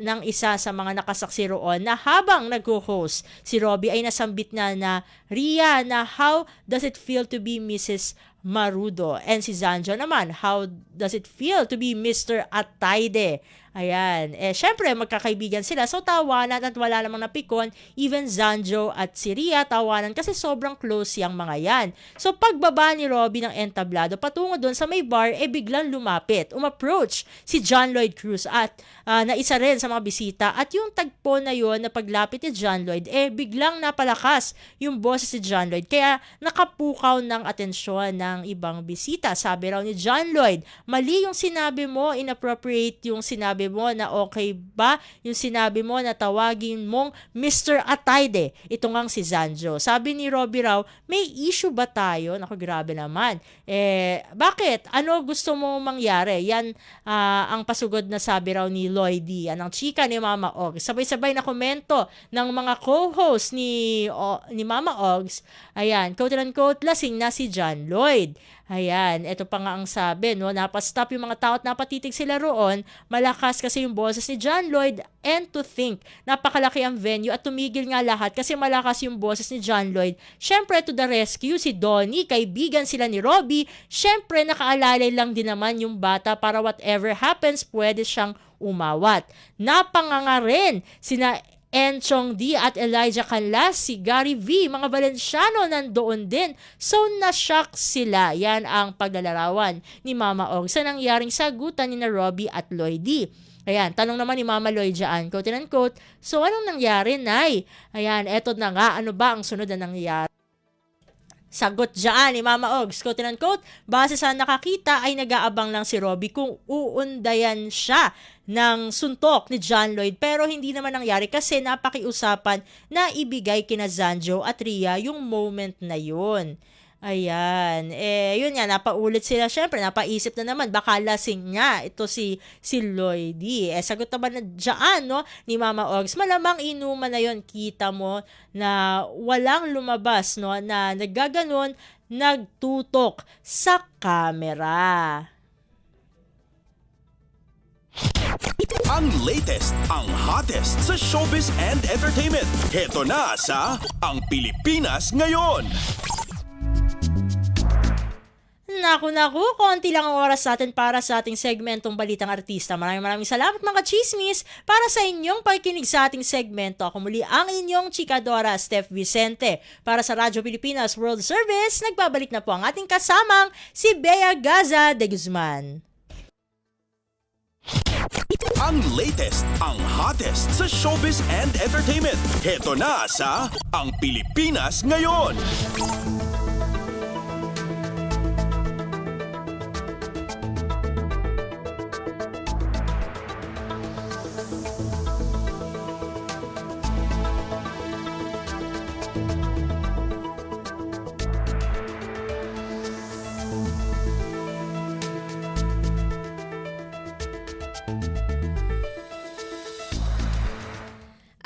ng isa sa mga nakasaksi roon na habang nag-host si Robby ay nasambit na Ria na how does it feel to be Mrs. Marudo, and si Zanjo naman, how does it feel to be Mr. Ataide? Ayan. Syempre, magkakaibigan sila. So, tawanan at wala namang napikon. Even Zanjo at si Ria, tawanan kasi sobrang close yung mga yan. So, pagbaba ni Robby ng entablado, patungo doon sa may bar, biglang lumapit. Umapproach si John Lloyd Cruz at na isa rin sa mga bisita. At yung tagpo na yon na paglapit ni John Lloyd, biglang napalakas yung boses si John Lloyd. Kaya, nakapukaw ng atensyon ng ng ibang bisita. Sabi raw ni John Lloyd, mali yung sinabi mo, inappropriate yung sinabi mo na okay ba yung sinabi mo na tawagin mong Mr. Atayde. Ito ngang si Zanjo. Sabi ni Robbie raw, may issue ba tayo? Naku, grabe naman. Bakit? Ano gusto mo mangyari? Yan ang pasugod na sabi raw ni Lloydie. Anong chika ni Mama Og. Sabay-sabay na komento ng mga co-host ni Mama Ogs. Ayan, quote-unquote, lasing na si John Lloyd. Ayan, ito pa nga ang sabi, no? Napastop yung mga tao at napatitig sila roon. Malakas kasi yung boses ni John Lloyd, and to think, napakalaki ang venue at tumigil nga lahat kasi malakas yung boses ni John Lloyd. Syempre, to the rescue, si Donnie, kaibigan sila ni Robbie. Syempre, nakaalalay lang din naman yung bata para whatever happens, pwede siyang umawat. Napanganga rin sina Enchong D at Elijah Canlas, si Gary V, mga Valenciano nandoon din. So, na-shock sila. Yan ang paglalarawan ni Mama Og sa nangyaring sagutan ni na Robbie at Lloydie. Ayan, tanong naman ni Mama Lloyd dyan, quote-unquote, so anong nangyari, Nay? Ayan, eto na nga, ano ba ang sunod na nangyari? Sagot dyan ni Mama Ogs, quote-unquote, base sa nakakita ay nag-aabang lang si Robbie kung uundayan siya ng suntok ni John Lloyd, pero hindi naman nangyari kasi napakiusapan na ibigay kina Zanjo at Ria yung moment na yun. Ayan, yun nga, napaulit sila, syempre, napaisip na naman, baka lasing nga ito si Lloydie. Sagot naman na dyan, no, ni Mama Ogs, malamang inuman na yun, kita mo na walang lumabas, no, na naggaganon, nagtutok sa camera. Ang latest, ang hottest sa showbiz and entertainment. Heto na sa Ang Pilipinas Ngayon. Naku, konti lang ang oras natin para sa ating segmentong Balitang Artista. Maraming salamat mga chismis para sa inyong pakikinig sa ating segmento. Ako muli ang inyong chikadora, Steph Vicente. Para sa Radyo Pilipinas World Service, nagbabalik na po ang ating kasamang si Bea Gaza de Guzman. Ang latest, ang hottest sa showbiz and entertainment. Heto na sa Ang Pilipinas Ngayon.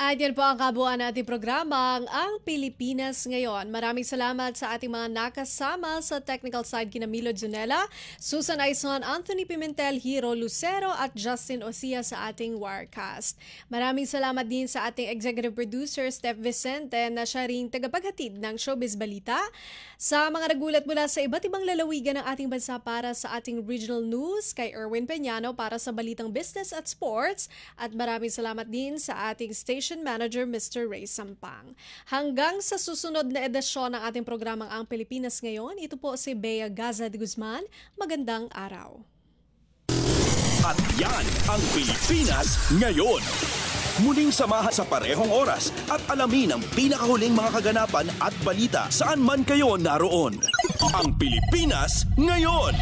At yan po ang kabuuan nating programa, ang Pilipinas Ngayon. Maraming salamat sa ating mga nakasama sa technical side kina Milo Junela, Susan Aison, Anthony Pimentel, Hiro Lucero at Justin Osia sa ating Wirecast. Maraming salamat din sa ating executive producer Steph Vicente na siya ring tagapaghatid ng Showbiz Balita. Sa mga nagulat mula sa iba't ibang lalawigan ng ating bansa para sa ating regional news, kay Erwin Peñano para sa Balitang Business at Sports, at maraming salamat din sa ating station manager Mr. Ray Sampang. Hanggang sa susunod na edisyon ng ating programang Ang Pilipinas Ngayon, ito po si Bea Gaza de Guzman. Magandang araw. At yan ang Pilipinas Ngayon. Muling samahan sa parehong oras at alamin ang pinakahuling mga kaganapan at balita saan man kayo naroon. Ang Pilipinas Ngayon.